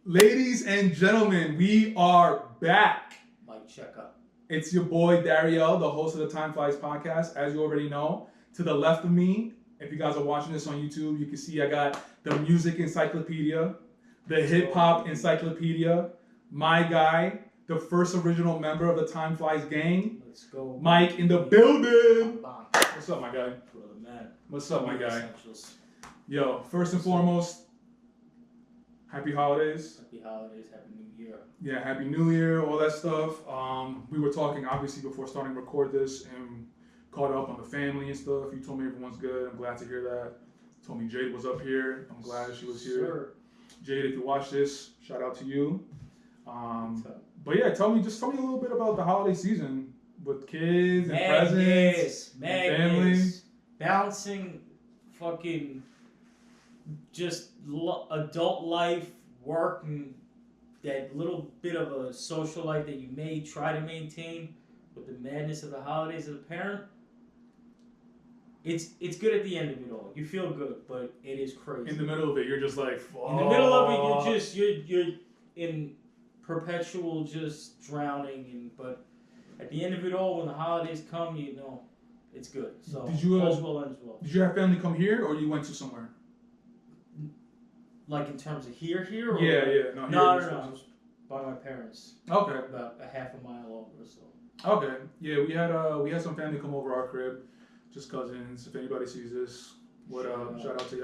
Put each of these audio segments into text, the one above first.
Ladies and gentlemen, we are back. Mic check up. It's your boy Dariel, the host of the TimeFlies podcast. As you already know, to the left of me, if you guys are watching this on YouTube, you can see I got the music encyclopedia, the hip hop encyclopedia, my guy, the first original member of the TimeFlies gang. Let's go. Mike in the building. What's up, my guy? Brother, man. What's up, my guy? Essentials. Yo, first and foremost, happy holidays. Happy holidays. Happy New Year. Yeah, Happy New Year, all that stuff. We were talking, obviously, before starting to record this and caught up on the family and stuff. You told me everyone's good. I'm glad to hear that. You told me Jade was up here. I'm glad she was here. Sure. Jade, if you watch this, shout out to you. But yeah, tell me a little bit about the holiday season with kids and presents and family. Balancing fucking just adult life, work, and that little bit of a social life that you may try to maintain with the madness of the holidays as a parent. It's good at the end of it all. You feel good, but it is crazy. In the middle of it, you're just like, fuck. In the middle of it, you're in perpetual just drowning. But at the end of it all, when the holidays come, you know it's good. So all's well ends well. Did you have family come here, or you went to somewhere? Like in terms of here? Or yeah. No. I was by my parents. Okay. About a half a mile over, so. Okay. Yeah, we had some family come over our crib, just cousins. If anybody sees this, what up? Shout out to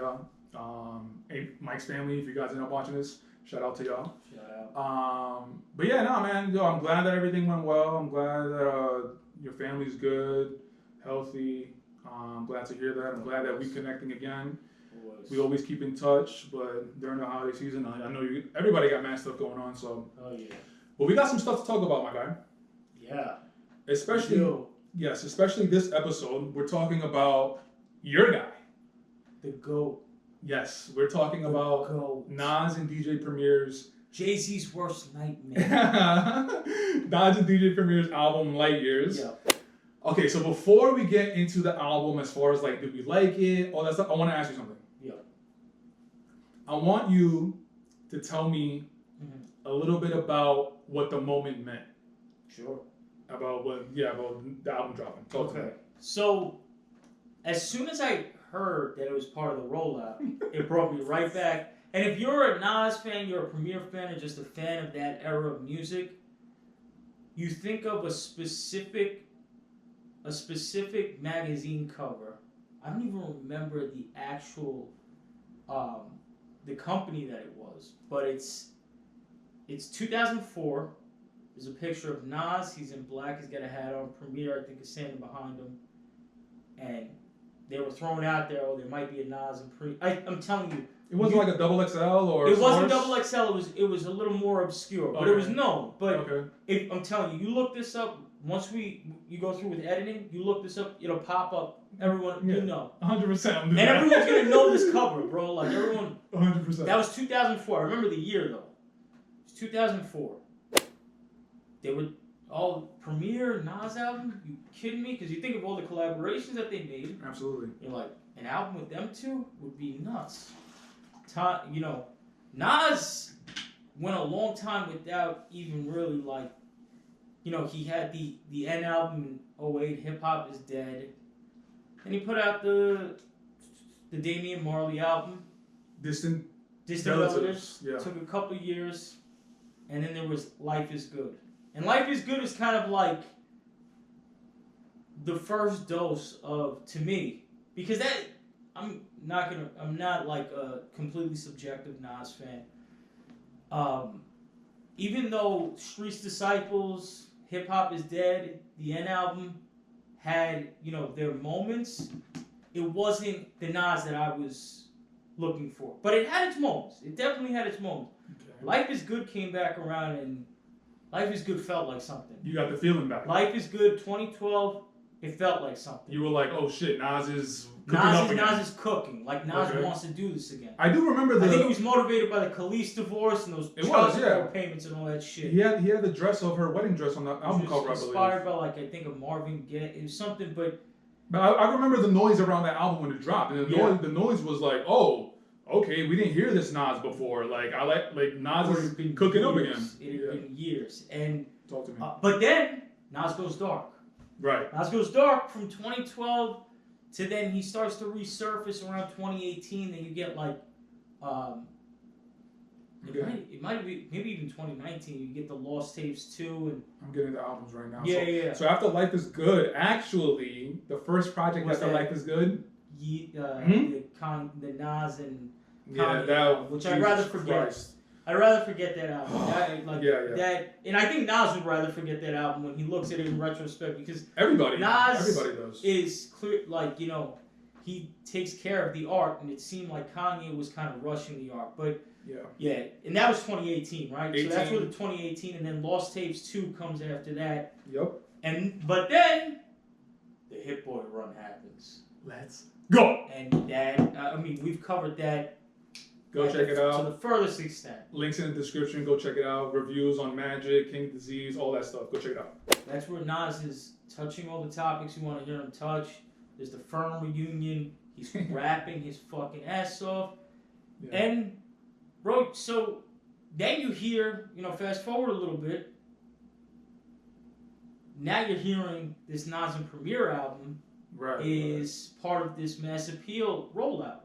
y'all. Hey, Mike's family, if you guys end up watching this, shout out to y'all. Shout out. But yeah, no, man. Yo, I'm glad that everything went well. I'm glad that your family's good, healthy. I'm glad to hear that. I'm glad that we're connecting again. We always keep in touch, but during the holiday season, I know everybody got mad stuff going on, so. Oh, yeah. But we got some stuff to talk about, my guy. Yeah. Especially this episode, we're talking about your guy. The GOAT. Yes, we're talking about GOAT. Nas and DJ Premier's. Jay-Z's worst nightmare. Nas and DJ Premier's album, Lightyears. Yeah. Okay, so before we get into the album, as far as like, did we like it, all that stuff, I want to ask you something. Yeah. I want you to tell me a little bit about what the moment meant. Sure. About the album dropping. Okay. So, as soon as I heard that it was part of the rollout, it brought me right back. And if you're a Nas fan, you're a Premier fan, or just a fan of that era of music, you think of a specific magazine cover. I don't even remember the actual the company that it was, but it's 2004. There's a picture of Nas. He's in black. He's got a hat on. Premier, I think, is standing behind him, and they were throwing out there, there might be a Nas and Premier. I'm telling you, it wasn't like a double XL or. It wasn't double XL. It was a little more obscure, but it was known. But I'm telling you, you look this up. Once you go through with editing, you look this up, it'll pop up. Everyone, you know. 100%. And everyone's going to know this cover, bro. Like, everyone. 100%. That was 2004. I remember the year, though. It was 2004. They were all Premier, Nas album? You kidding me? Because you think of all the collaborations that they made. Absolutely. You're like, an album with them two would be nuts. Nas went a long time without even really, like, he had the N album in 08, Hip Hop is Dead. And he put out the Damian Marley album. Distant Relatives. Yeah. Took a couple years. And then there was Life is Good. And Life is Good is kind of like the first dose of, to me, because I'm not like a completely subjective Nas fan. Even though Street's Disciples, Hip Hop is Dead, the N album had, their moments, it wasn't the Nas that I was looking for. But it had its moments. It definitely had its moments. Okay. Life is Good came back around, and Life is Good felt like something. You got the feeling back. Life is Good, 2012, it felt like something. You were like, oh shit, Nas is cooking. Like, Nas wants to do this again. I do remember I think he was motivated by the Khalees divorce and those child support payments and all that shit. He had the dress of her wedding dress on the album cover, I believe. Inspired by, like, I think of Marvin Gaye. It was something, but I remember the noise around that album when it dropped. And the noise was like, oh, okay, we didn't hear this Nas before. Like I like Nas Or is it's been cooking up years. again. It had been years. And Talk to me. but then Nas goes dark. Right. Nas goes dark from 2012 to then he starts to resurface around 2018. Then you get like, it might be maybe even 2019. You get the Lost Tapes 2 and I'm getting the albums right now. Yeah. So after Life is Good, actually, the first project Was after that- Life is Good. the Nas and Yeah, Kanye, that which Jesus I'd rather forget. Christ. I'd rather forget that album. Yeah. And I think Nas would rather forget that album when he looks at it in retrospect because Everybody Nas does. is clear, he takes care of the art, and it seemed like Kanye was kind of rushing the art. But yeah, and that was 2018, right? 18. So that's where the 2018, and then Lost Tapes 2 comes after that. Yep. But then the HitBoy run happens. Let's go. And that, we've covered that. Go check it out. To the furthest extent. Links in the description. Go check it out. Reviews on Magic, King Disease, all that stuff. Go check it out. That's where Nas is touching all the topics you want to hear him touch. There's the Firm reunion. He's rapping his fucking ass off. Yeah. And, bro, so then you hear, fast forward a little bit. Now you're hearing this Nas and Premier album is part of this Mass Appeal rollout.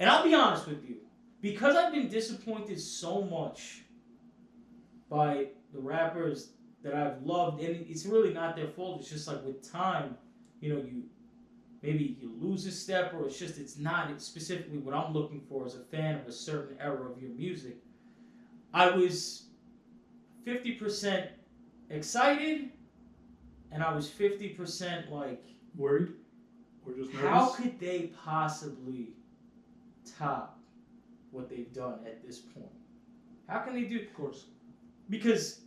And I'll be honest with you, because I've been disappointed so much by the rappers that I've loved, and it's really not their fault. It's just like with time, you lose a step, or it's not specifically what I'm looking for as a fan of a certain era of your music. I was 50% excited, and I was 50% like worried or just nervous. How could they possibly top what they've done at this point? How can they do? Of course. Because,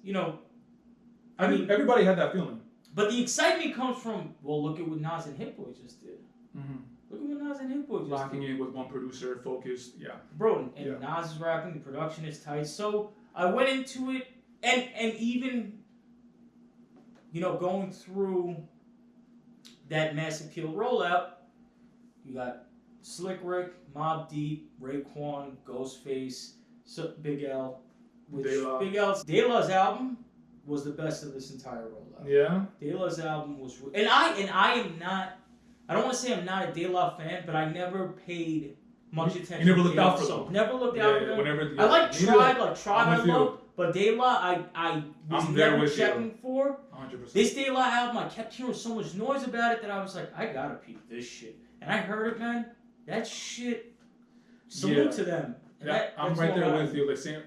everybody had that feeling. But the excitement comes from, well, look at what Nas and HitBoy just did. Mm-hmm. Look at what Nas and HitBoy just Locking did. in with one producer, focused, Bro, and Nas is rapping, the production is tight. So I went into it, and even, going through that Mass Appeal rollout, you got Slick Rick, Mobb Deep, Raekwon, Ghostface, Big L. De La's album was the best of this entire rollout. Yeah. De La's album was, and I am not. I don't want to say I'm not a De La fan, but I never paid much attention. You never looked out for them. Never looked out for them. Whenever, I like Tribe I love, but De La I was I'm there never with checking for. 100%. This De La album, I kept hearing so much noise about it that I was like, I gotta peep this shit. And I heard it, man. That shit. Salute to them. I'm right there with you. Like saying,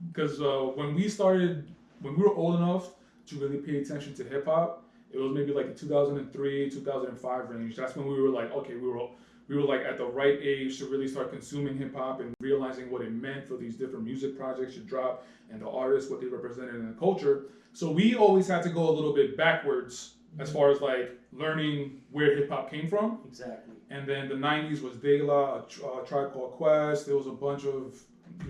because when we were old enough to really pay attention to hip hop, it was maybe like the 2003, 2005 range. That's when we were like, okay, we were like at the right age to really start consuming hip hop and realizing what it meant for these different music projects to drop and the artists, what they represented in the culture. So we always had to go a little bit backwards as far as like learning where hip hop came from. Exactly. And then the 90s was De La, a Tribe Called Quest. There was a bunch of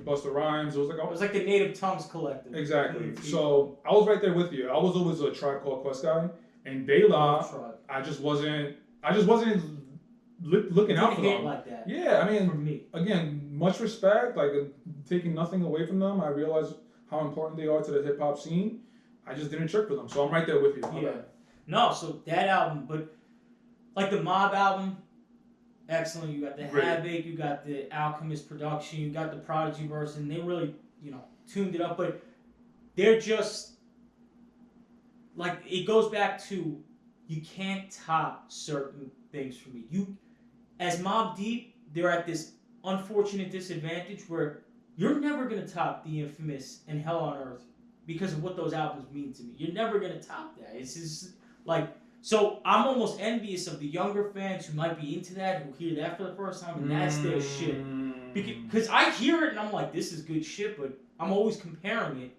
Busta Rhymes. It was like the Native Tongues Collective. Exactly. So I was right there with you. I was always a Tribe Called Quest guy, and De La, I just wasn't looking out for them. Like that. Yeah, for me. Again, much respect. Like taking nothing away from them. I realized how important they are to the hip hop scene. I just didn't check for them, so I'm right there with you. Yeah. No, so that album, but like the Mob album. Excellent. You got the Havoc, you got the Alchemist production, you got the Prodigy verse, and they really, tuned it up. But they're just like, it goes back to, you can't top certain things for me. As Mobb Deep, they're at this unfortunate disadvantage where you're never gonna top the infamous and Hell on Earth because of what those albums mean to me. You're never gonna top that. It's just like. So I'm almost envious of the younger fans who might be into that, who hear that for the first time, and that's their shit. Because I hear it and I'm like, this is good shit, but I'm always comparing it,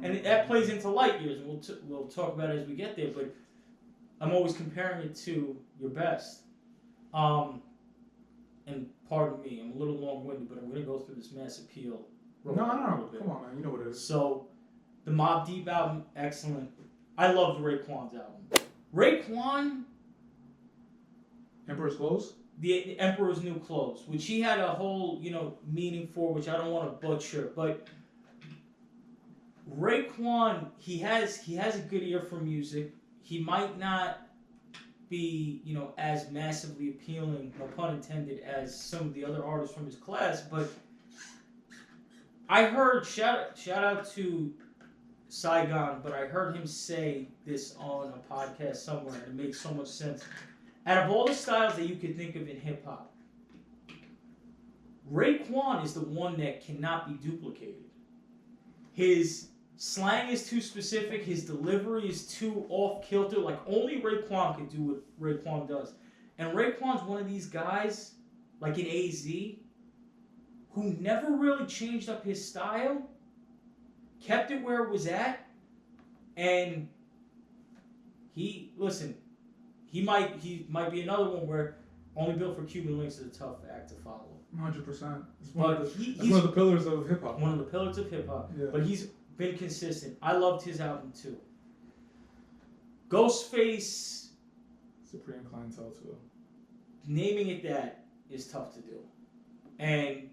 and that plays into Lightyears, and we'll talk about it as we get there. But I'm always comparing it to your best. And pardon me, I'm a little long-winded, but I'm gonna go through this Mass Appeal. No, come on, man, you know what it is. So the Mobb Deep album, excellent. I loved Raekwon's album. Raekwon, Emperor's Clothes? the Emperor's New Clothes, which he had a whole, meaning for, which I don't want to butcher, but Raekwon, he has a good ear for music. He might not be, as massively appealing, no pun intended, as some of the other artists from his class, but I heard, shout out to Saigon, but I heard him say this on a podcast somewhere, and it makes so much sense. Out of all the styles that you could think of in hip-hop, Raekwon is the one that cannot be duplicated. His slang is too specific, his delivery is too off-kilter, like only Raekwon can do what Raekwon does. And Raekwon's one of these guys, like in AZ, who never really changed up his style, kept it where it was at, and he might be another one where Only Built for Cuban Links is a tough act to follow. 100%. It's one of the pillars of hip hop. One of the pillars of hip hop. Yeah. But he's been consistent. I loved his album too. Ghostface, Supreme Clientele too. naming it that is tough to do. And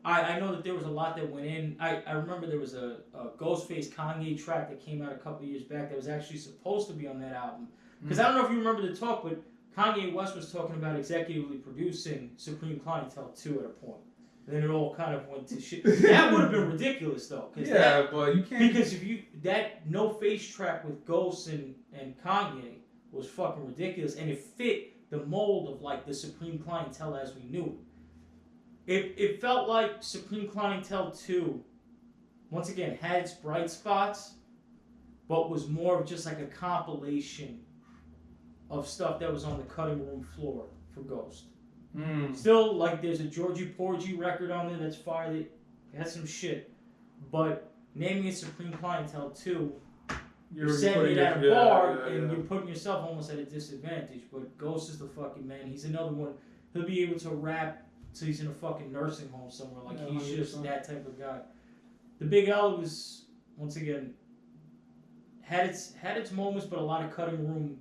I know that there was a lot that went in. I remember there was a Ghostface Kanye track that came out a couple of years back that was actually supposed to be on that album. Because I don't know if you remember the talk, but Kanye West was talking about executively producing Supreme Clientele 2 at a point. And then it all kind of went to shit. That would have been ridiculous though. Yeah, but you can't. Because that No Face track with Ghost and Kanye was fucking ridiculous, and it fit the mold of like the Supreme Clientele as we knew it. It felt like Supreme Clientele 2, once again, had its bright spots, but was more of just like a compilation of stuff that was on the cutting room floor for Ghost. Still, like, there's a Georgie Porgy record on there that's fire. That has some shit. But naming it Supreme Clientele 2, you're setting it at a bar, and you're putting yourself almost at a disadvantage. But Ghost is the fucking man. He's another one. He'll be able to rap till he's in a fucking nursing home somewhere. Like, he's 100%. Just that type of guy. The Big L was, once again, had its moments, but a lot of cutting room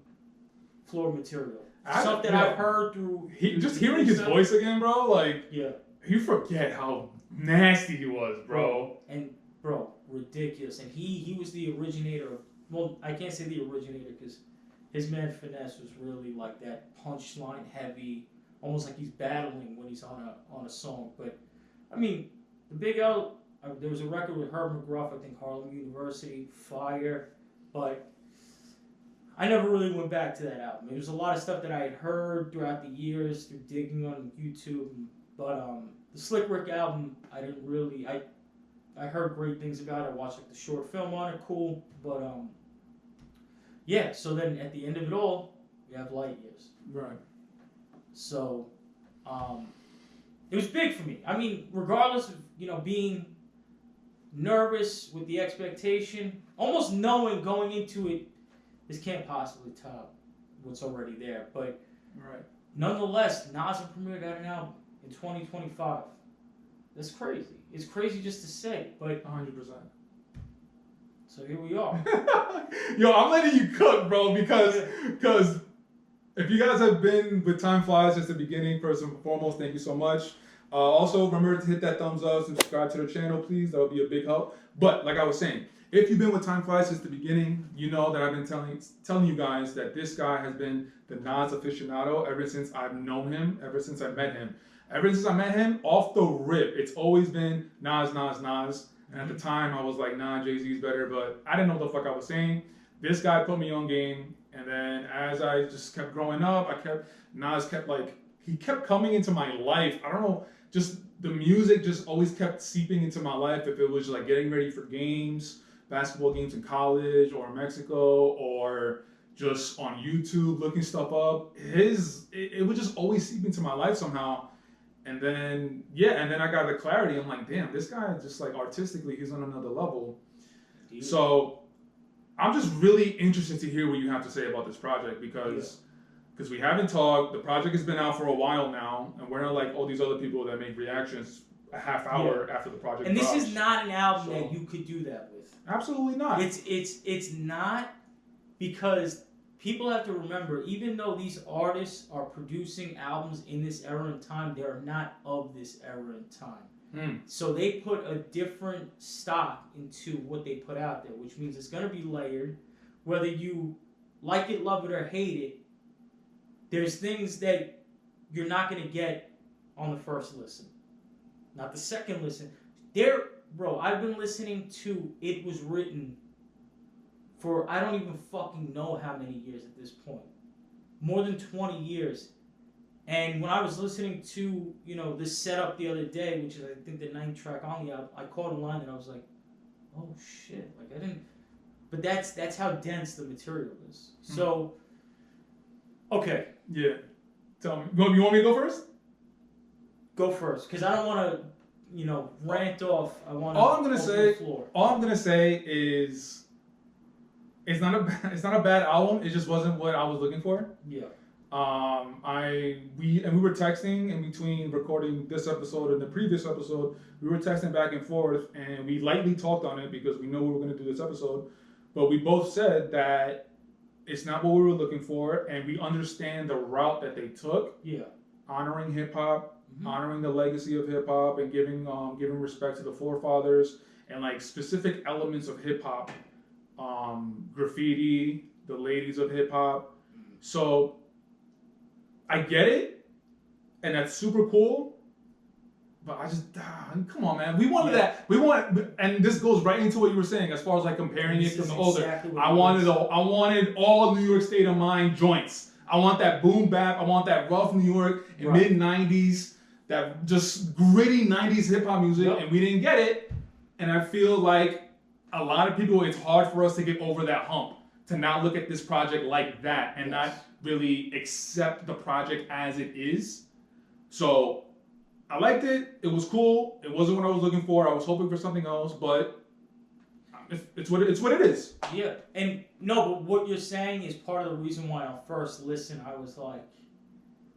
floor material. Stuff that I've heard through. Just hearing his voice again, bro. Like, yeah, you forget how nasty he was, bro. Ridiculous. And he was the originator of. Well, I can't say the originator because his man Finesse was really like that punchline heavy, almost like he's battling when he's on a song. But I mean, the Big L. There was a record with Herb McGruff, I think Harlem University, fire, but I never really went back to that album. There was a lot of stuff that I had heard throughout the years through digging on YouTube, but the Slick Rick album, I didn't really. I heard great things about it. I watched like the short film on it, cool, but yeah. So then at the end of it all, we have Lightyears. Right. So it was big for me. I mean, regardless of being nervous with the expectation, almost knowing going into it. This can't possibly top what's already there, but nonetheless, Nas and Premier got an album in 2025. That's crazy. It's crazy just to say, but 100%. So here we are. Yo, I'm letting you cook, bro, because if you guys have been with TimeFlies since the beginning, first and foremost, thank you so much. Also, remember to hit that thumbs up, subscribe to the channel, please. That would be a big help. But like I was saying, if you've been with TimeFlies since the beginning, you know that I've been telling you guys that this guy has been the Nas aficionado ever since I've known him, ever since I met him. Ever since I met him, off the rip, it's always been Nas. And at the time, I was like, nah, Jay-Z's better, but I didn't know what the fuck I was saying. This guy put me on game, and then as I just kept growing up, Nas kept coming into my life. I don't know, just the music just always kept seeping into my life. If it was like getting ready for games, basketball games in college or Mexico, or just on YouTube looking stuff up, it would just always seep into my life somehow. And then I got the clarity. I'm like, damn, this guy just like artistically, he's on another level. Dude. So I'm just really interested to hear what you have to say about this project because we haven't talked. The project has been out for a while now, and we're not like all these other people that make reactions a half hour after the project. And this is not an album that you could do that with. Absolutely not. It's not because people have to remember, even though these artists are producing albums in this era and time, they are not of this era and time. So they put a different stock into what they put out there, which means it's going to be layered. Whether you like it, love it, or hate it, there's things that you're not going to get on the first listen. Not the second listen. Bro, I've been listening to It Was Written for I don't even fucking know how many years at this point. More than 20 years. And when I was listening to, this setup the other day, which is I think the 9th track on the album, I caught a line and I was like, oh shit. Like I didn't. But that's how dense the material is. So, okay. Yeah. Tell me. You want me to go first? Go first, because I don't want to, rant off. I want. All I'm gonna say is, it's not a bad album. It just wasn't what I was looking for. Yeah. We were texting in between recording this episode and the previous episode. We were texting back and forth, and we lightly talked on it because we know we were going to do this episode. But we both said that it's not what we were looking for, and we understand the route that they took. Yeah. Honoring hip hop, honoring the legacy of hip hop, and giving respect to the forefathers and like specific elements of hip hop, graffiti, the ladies of hip hop. So I get it, and that's super cool. But I just, come on, man. We wanted that. And this goes right into what you were saying as far as like comparing it from the older. Exactly I wanted all New York State of Mind joints. I want that boom bap. I want that rough New York in mid '90s, that just gritty '90s hip hop music, and we didn't get it. And I feel like a lot of people, it's hard for us to get over that hump, to not look at this project like that and not really accept the project as it is. So I liked it. It was cool. It wasn't what I was looking for. I was hoping for something else, but it's what it is. Yeah, and no, but what you're saying is part of the reason why on first listen I was like,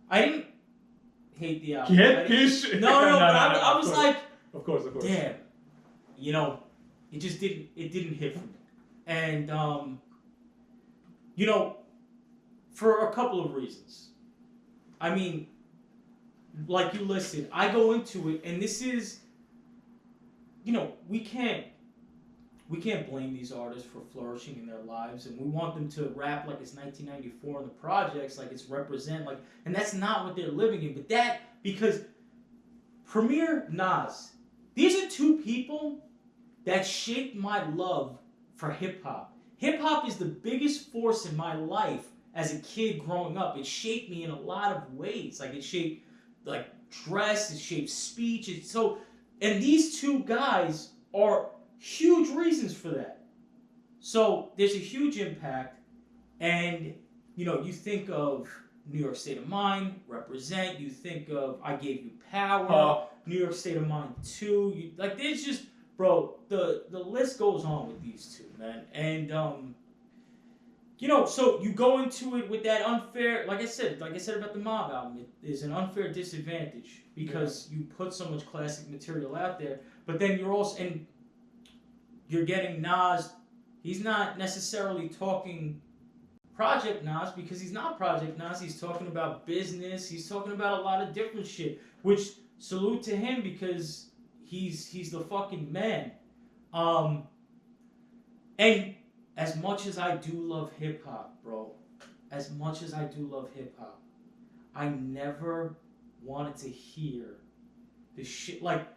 I didn't hate the album. Get his shit. No, I was like, of course. Damn, it just didn't hit for me, and for a couple of reasons. I mean, like you listed, I go into it, and this is, we can't blame these artists for flourishing in their lives, and we want them to rap like it's 1994 in the projects, like it's represent, like, and that's not what they're living in. But because Premier, Nas, these are two people that shaped my love for hip hop. Hip hop is the biggest force in my life as a kid growing up. It shaped me in a lot of ways. Like it shaped like dress, it shaped speech. And these two guys are huge reasons for that. So there's a huge impact, and you think of New York State of Mind, Represent. You think of I Gave You Power, New York State of Mind 2. There's just, bro, the list goes on with these two, man. And so you go into it with that unfair, like I said about the Mob album, it is an unfair disadvantage because you put so much classic material out there, but then you're getting Nas. He's not necessarily talking Project Nas because he's not Project Nas. He's talking about business. He's talking about a lot of different shit, which salute to him because he's the fucking man. And as much as I do love hip hop, bro, as much as I do love hip hop, I never wanted to hear the shit. Like,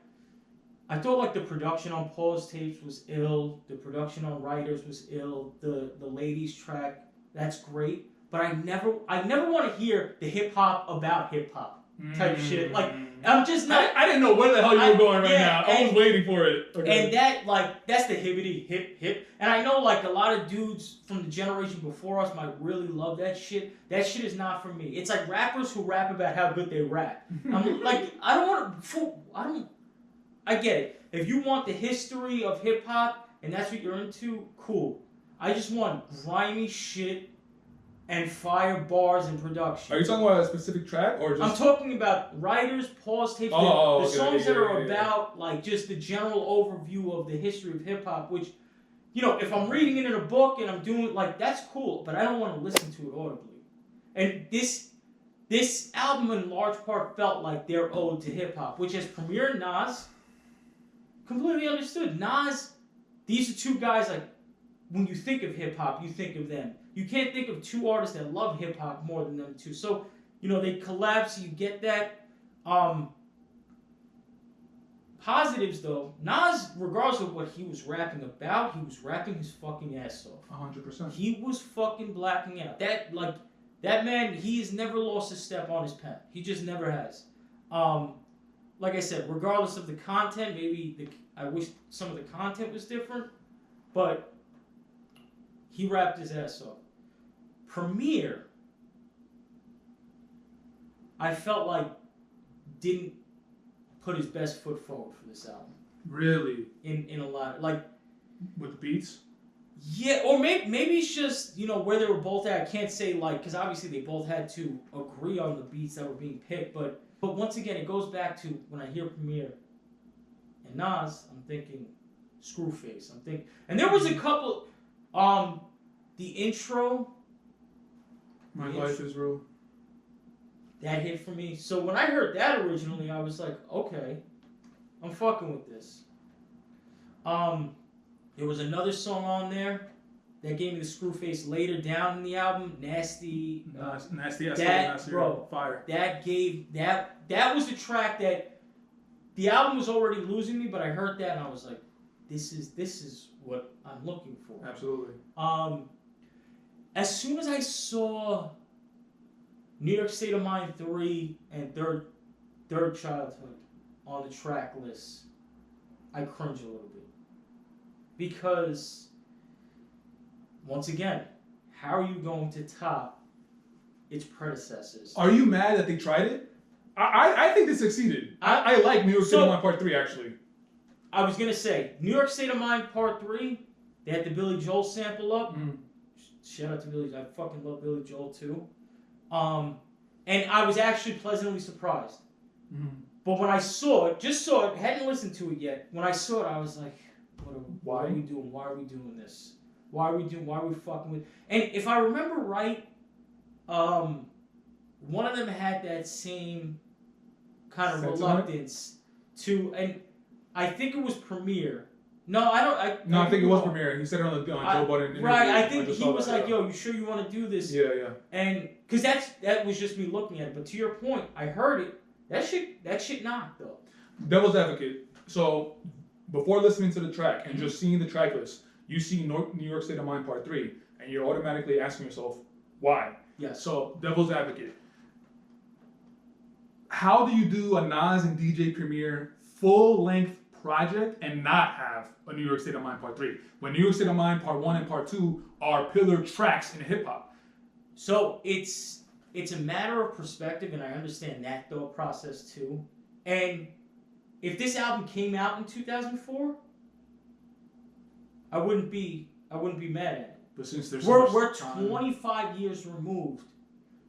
I thought like the production on Paul's tapes was ill. The production on Writers was ill. The ladies track, that's great. But I never want to hear the hip hop about hip hop type shit. Like, I'm just not. I didn't know where the hell you were going right now. I was waiting for it. Okay. And that's the hibbity hip. And I know like a lot of dudes from the generation before us might really love that shit. That shit is not for me. It's like rappers who rap about how good they rap. I'm like, I get it. If you want the history of hip hop and that's what you're into, cool. I just want grimy shit and fire bars and production. Are you talking about a specific track or just? I'm talking about Writers, Paul's tapes, the songs that are about like just the general overview of the history of hip hop, which you know, if I'm reading it in a book and I'm doing like that's cool, but I don't want to listen to it audibly. And this album in large part felt like their ode to hip hop, which as Premier Nas completely understood. Nas, these are two guys like when you think of hip hop, you think of them. You can't think of two artists that love hip hop more than them two. So, you know, they collab, so you get that. Positives though, Nas, regardless of what he was rapping about, he was rapping his fucking ass off. 100%. He was fucking blacking out. That man, he's never lost a step on his pen. He just never has. Like I said, regardless of the content, I wish some of the content was different, but he rapped his ass off. Premier, I felt like didn't put his best foot forward for this album. Really? In a lot, like with the beats. Yeah, or maybe it's just, you know, where they were both at. I can't say like, because obviously they both had to agree on the beats that were being picked, but once again, it goes back to when I hear Premier and Nas, I'm thinking Screwface. I'm thinking, and there was a couple, the intro. My life is real. That hit for me. So when I heard that originally, I was like, okay, I'm fucking with this. There was another song on there that gave me the Screwface later down in the album, Nasty. Nasty. That, bro, fire. That was the track that the album was already losing me, but I heard that and I was like, this is what I'm looking for. Absolutely. As soon as I saw New York State of Mind 3 and Third Childhood on the track list, I cringe a little bit. Because, once again, how are you going to top its predecessors? Are you mad that they tried it? I think they succeeded. I like New York State of Mind Part 3, actually. I was going to say, New York State of Mind Part 3, they had the Billy Joel sample up. Shout out to Billy Joel. I fucking love Billy Joel, too. And I was actually pleasantly surprised. But when I saw it, hadn't listened to it yet. When I saw it, I was like, what are we doing? Why are we doing this? Why are we fucking with? And if I remember right, one of them had that same kind of reluctance to, and I think it was Premier. No, I don't. I think it was Premier. He said it on Joe Budden interview. Right, I think he was like, "Yo, you sure you want to do this?" Yeah. And because that was just me looking at it. But to your point, I heard it. That shit knocked though. Devil's advocate. So before listening to the track and just seeing the track list, you see New York State of Mind Part 3, and you're automatically asking yourself, why? Yes. So devil's advocate. How do you do a Nas and DJ Premier full-length project and not have a New York State of Mind Part 3? When New York State of Mind Part 1 and Part 2 are pillar tracks in hip-hop. So it's a matter of perspective, and I understand that thought process too. And if this album came out in 2004, I wouldn't be mad at it. But since there's we're 25 years removed.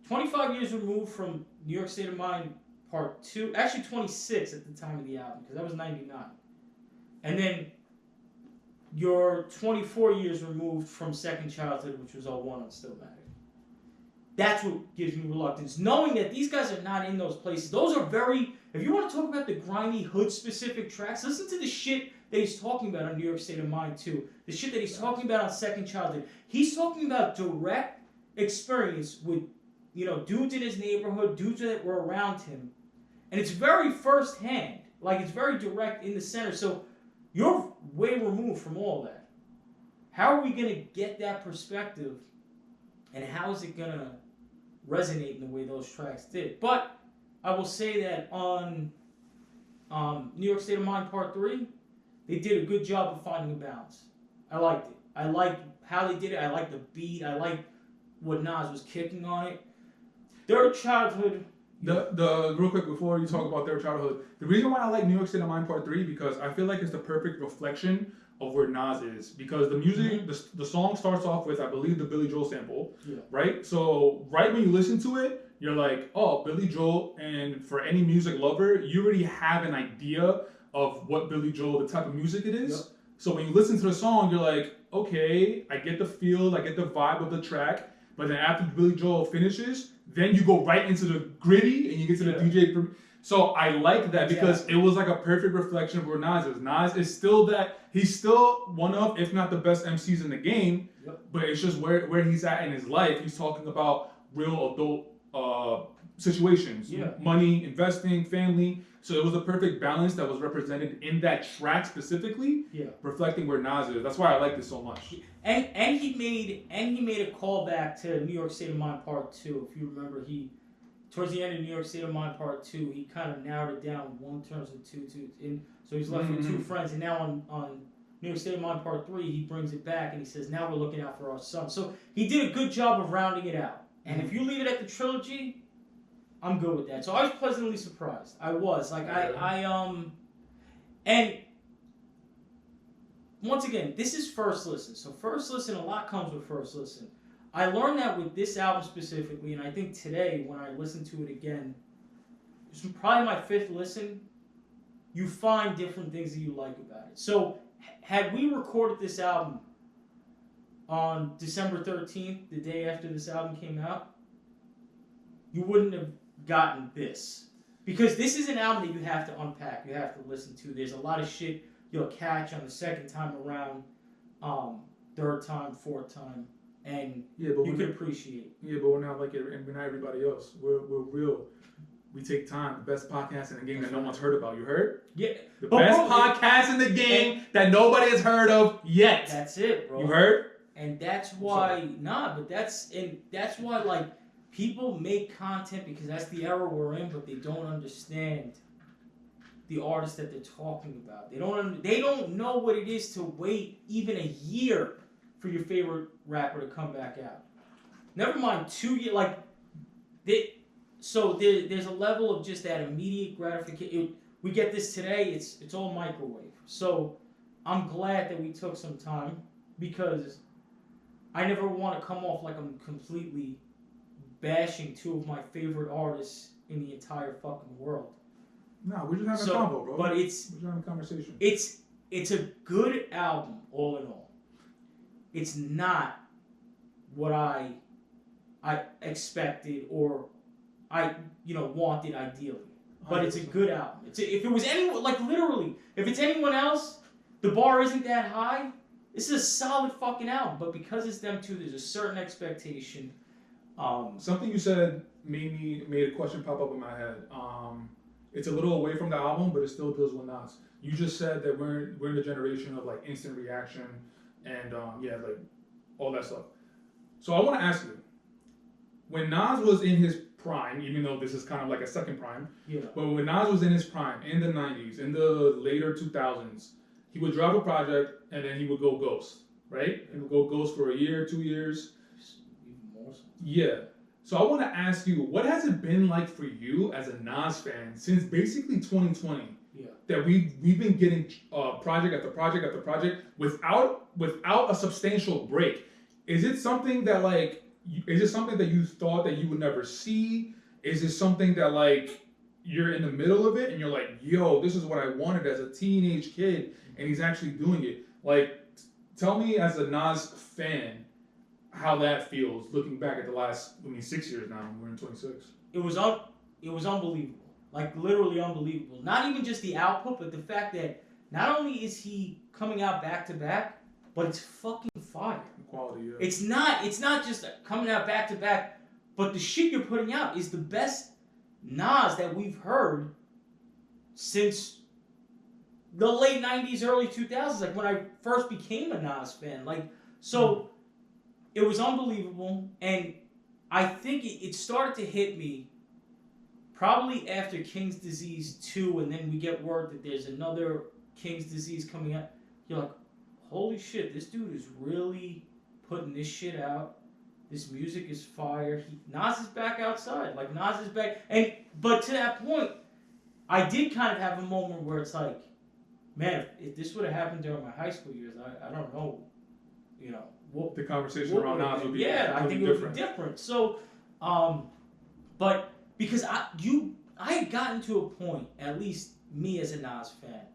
25 years removed from New York State of Mind Part 2. Actually 26 at the time of the album, because that was 99. And then you're 24 years removed from Second Childhood, which was 01 on Stillmatic. That's what gives me reluctance. Knowing that these guys are not in those places. Those are very... If you want to talk about the grimy, hood-specific tracks, listen to the shit that he's talking about on New York State of Mind 2. The shit that he's talking about on Second Childhood. He's talking about direct experience with, you know, dudes in his neighborhood, dudes that were around him. And it's very first-hand. Like, it's very direct in the center. So, you're way removed from all that. How are we going to get that perspective? And how is it going to resonate in the way those tracks did? But I will say that on New York State of Mind Part 3, they did a good job of finding a balance. I liked it. I liked how they did it. I liked the beat. I liked what Nas was kicking on it. Third Childhood... The real quick before you talk about Third Childhood, the reason why I like New York State of Mind Part 3 because I feel like it's the perfect reflection of where Nas is, because the music, the song starts off with, I believe, the Billy Joel sample, right? So right when you listen to it, you're like, oh, Billy Joel, and for any music lover, you already have an idea of what Billy Joel, the type of music it is. So when you listen to the song, you're like, okay, I get the feel, I get the vibe of the track. But then after Billy Joel finishes, then you go right into the gritty and you get to the DJ. So I like that because it was like a perfect reflection of where Nas is. Nas is still that, he's still one of, if not the best MCs in the game, but it's just where he's at in his life. He's talking about real adult situations, money, investing, family. So it was a perfect balance that was represented in that track specifically, reflecting where Nas is. That's why I like this so much. And he made a callback to New York State of Mind Part 2. If you remember, towards the end of New York State of Mind Part 2, he kind of narrowed it down. One turns into two. So he's left with two friends. And now on New York State of Mind Part 3, he brings it back and he says, now we're looking out for our son. So he did a good job of rounding it out. And if you leave it at the trilogy, I'm good with that. So I was pleasantly surprised. I was. Like, and once again, this is first listen. So first listen, a lot comes with first listen. I learned that with this album specifically, and I think today when I listen to it again, it's probably my fifth listen, you find different things that you like about it. So had we recorded this album on December 13th, the day after this album came out, you wouldn't have gotten this. Because this is an album that you have to unpack, you have to listen to. There's a lot of shit you'll catch on the second time around, third time, fourth time, and you could appreciate. Yeah, but we're not like it, and we're not everybody else. We're real. We take time. The best podcast in the game that no one's heard about. You heard? Yeah. The best podcast in the game that nobody has heard of yet. That's it, bro. You heard? And that's why, that's why, like, people make content because that's the era we're in, but they don't understand the artist that they're talking about. They don't know what it is to wait even a year for your favorite rapper to come back out. Never mind 2 years. Like, there's a level of just that immediate gratification. We get this today. It's all microwave. So I'm glad that we took some time because I never want to come off like I'm completely bashing two of my favorite artists in the entire fucking world. No, we're just having a convo, bro. But we're just having a conversation. It's a good album, all in all. It's not what I expected or I wanted ideally. But 100%. It's a good album. If it was anyone, like literally, if it's anyone else, the bar isn't that high. This is a solid fucking album. But because it's them two, there's a certain expectation. Something you said made a question pop up in my head. It's a little away from the album, but it still deals with Nas. You just said that we're in the generation of like instant reaction and like all that stuff. So I want to ask you, when Nas was in his prime, even though this is kind of like a second prime, but when Nas was in his prime in the 90s, in the later 2000s, he would drop a project and then he would go ghost, right? He would go ghost for a year, 2 years. Yeah. So I want to ask you, what has it been like for you as a Nas fan since basically 2020? That we've been getting project after project after project without a substantial break. Is it something that you thought that you would never see? Is it something that like you're in the middle of it and you're like, yo, this is what I wanted as a teenage kid, and he's actually doing it? Like, tell me as a Nas fan how that feels looking back at the last 6 years now. We're in 26. It was unbelievable. Like literally unbelievable. Not even just the output, but the fact that not only is he coming out back to back, but it's fucking fire. Quality, yeah. It's not just coming out back to back, but the shit you're putting out is the best Nas that we've heard since the late 90s, early 2000s, like when I first became a Nas fan. Like, so it was unbelievable, and I think it started to hit me probably after King's Disease 2, and then we get word that there's another King's Disease coming out. You're like, holy shit, this dude is really putting this shit out. This music is fire. Nas is back outside. Like, Nas is back. But to that point, I did kind of have a moment where it's like, man, if this would have happened during my high school years, I don't know, what the conversation around Nas would be I think it would be different. So, but because I had gotten to a point, at least me as a Nas fan,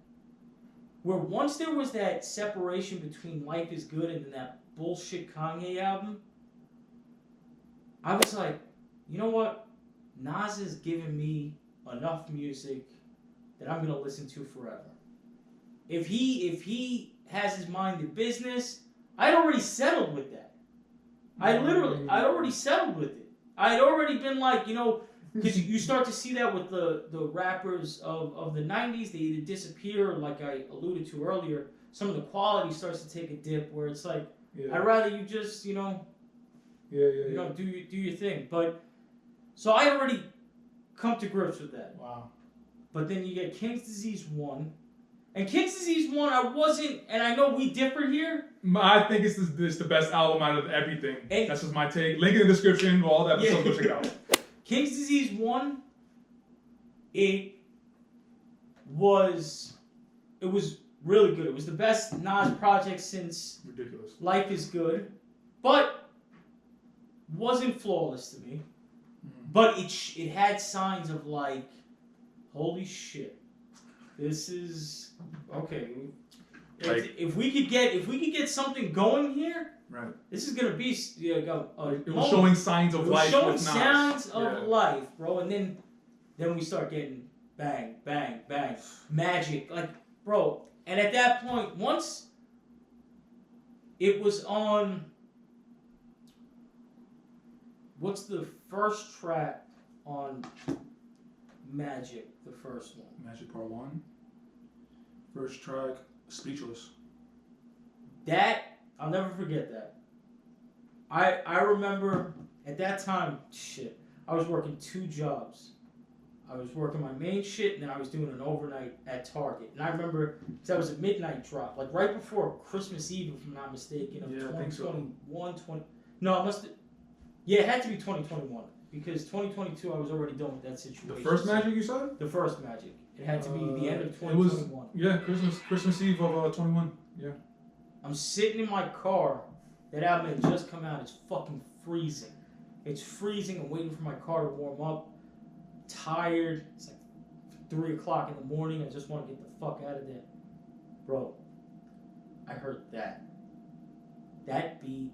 where once there was that separation between Life is Good and then that bullshit Kanye album, I was like, you know what? Nas has given me enough music that I'm gonna listen to forever. If he has his mind in business, I'd already settled with that. I'd already settled with it. I'd already been like, you know, because you start to see that with the rappers of the 90s, they either disappear, or like I alluded to earlier, some of the quality starts to take a dip where it's like, I'd rather you just, you know, do your thing. But, so I already come to grips with that. Wow. But then you get King's Disease 1. And King's Disease 1, I wasn't, and I know we differ here. I think it's the best album out of everything. And that's just my take. Link in the description, all the episodes, go check it out. King's Disease 1, it was really good. It was the best Nas project since Ridiculous. Life is Good, but wasn't flawless to me. But it had signs of like, holy shit, this is okay. Like, if we could get something going here, right? This is gonna be it was showing signs of life. Showing signs of life, bro. And then we start getting bang, bang, bang, magic, like, bro. And at that point, once it was on, what's the first track on Magic? The first one. Magic Part 1. First track, Speechless. That, I'll never forget that. I remember at that time, shit, I was working 2 jobs. I was working my main shit, and then I was doing an overnight at Target. And I remember, that was a midnight drop, like right before Christmas Eve, if I'm not mistaken, of 2021, 20... No, it must have... Yeah, it had to be 2021. Because 2022, I was already done with that situation. The first Magic, you said? The first Magic. It had to be the end of 2021. It was, Christmas Eve of 21. Yeah. I'm sitting in my car. That album had just come out. It's fucking freezing. It's freezing. I'm waiting for my car to warm up. Tired. It's like 3 o'clock in the morning. I just want to get the fuck out of there. Bro, I heard that. That beat.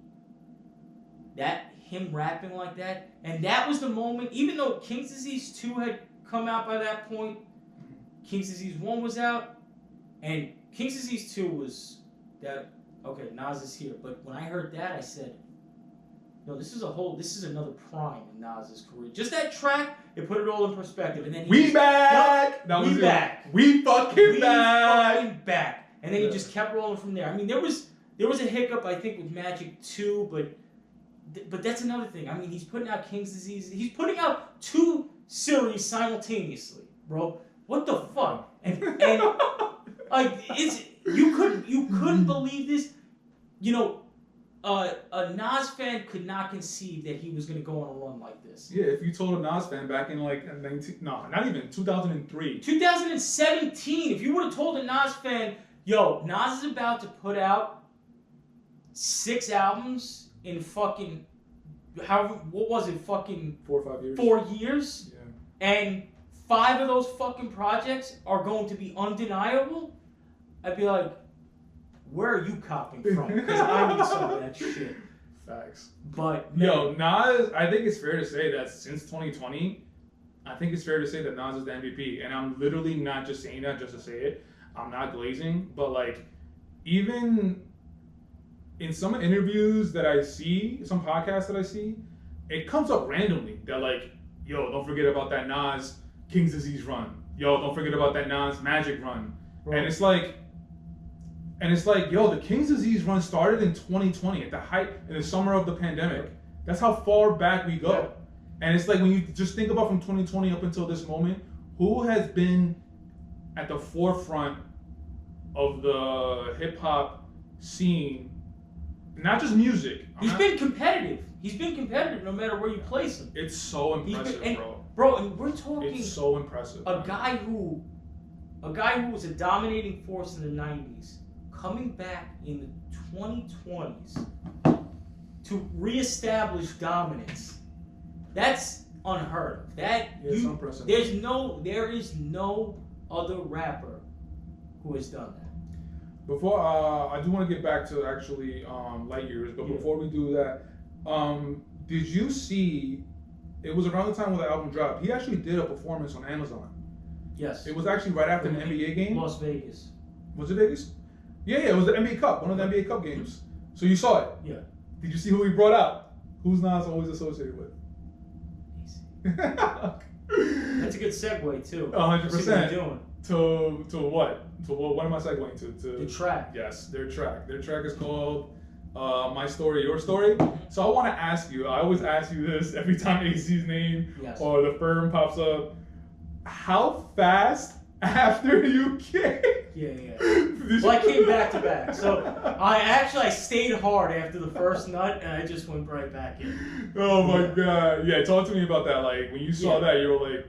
Him rapping like that. And that was the moment, even though King's Disease 2 had come out by that point, King's Disease 1 was out, and King's Disease 2 was that, okay, Nas is here. But when I heard that, I said, no, this is another prime in Nas's career. Just that track, it put it all in perspective. And then we back! We back. We fucking back. And then he just kept rolling from there. I mean, there was a hiccup, I think, with Magic 2, but that's another thing. I mean, he's putting out King's Disease. He's putting out 2 series simultaneously, bro. What the fuck? And like, you couldn't believe this. You know, a Nas fan could not conceive that he was gonna go on a run like this. Yeah, if you told a Nas fan back in like not even 2003, 2017, if you would have told a Nas fan, yo, Nas is about to put out 6 albums in fucking, what was it, fucking 4 or 5 years. 4 years? Yeah. And 5 of those fucking projects are going to be undeniable? I'd be like, where are you copying from? Because I need some of that shit. Facts. But, yo, Nas, I think it's fair to say that since 2020, I think it's fair to say that Nas is the MVP. And I'm literally not just saying that just to say it. I'm not glazing. But, like, even in some interviews that I see, some podcasts that I see, it comes up randomly that like, yo, don't forget about that Nas King's Disease run. Yo, don't forget about that Nas Magic run. Bro. And it's like, yo, the King's Disease run started in 2020 at the height, in the summer of the pandemic. That's how far back we go. Yeah. And it's like, when you just think about from 2020 up until this moment, who has been at the forefront of the hip hop scene? Not just music. He's been competitive. He's been competitive no matter where you place him. It's so impressive, bro. Bro, and we're talking. It's so impressive. A guy who was a dominating force in the 90s, coming back in the 2020s to reestablish dominance. That's unheard of. It's unprecedented. There is no other rapper who has done that. Before I do want to get back to actually Lightyears, but before we do that, did you see? It was around the time when the album dropped. He actually did a performance on Amazon. Yes. It was actually right after an NBA game. Las Vegas. Was it Vegas? Yeah, it was the NBA Cup, one of the NBA Cup games. So you saw it. Yeah. Did you see who he brought out? Who's Nas always associated with? That's a good segue too. 100%. To what? To what am I segueing to? The track. Yes, their track. Their track is called My Story, Your Story. So I want to ask you, I always ask you this every time AZ's name or the firm pops up. How fast after you came? Yeah. Well, I came back to back. So I stayed hard after the first nut and I just went right back in. Oh my God. Yeah, talk to me about that. Like when you saw that, you were like,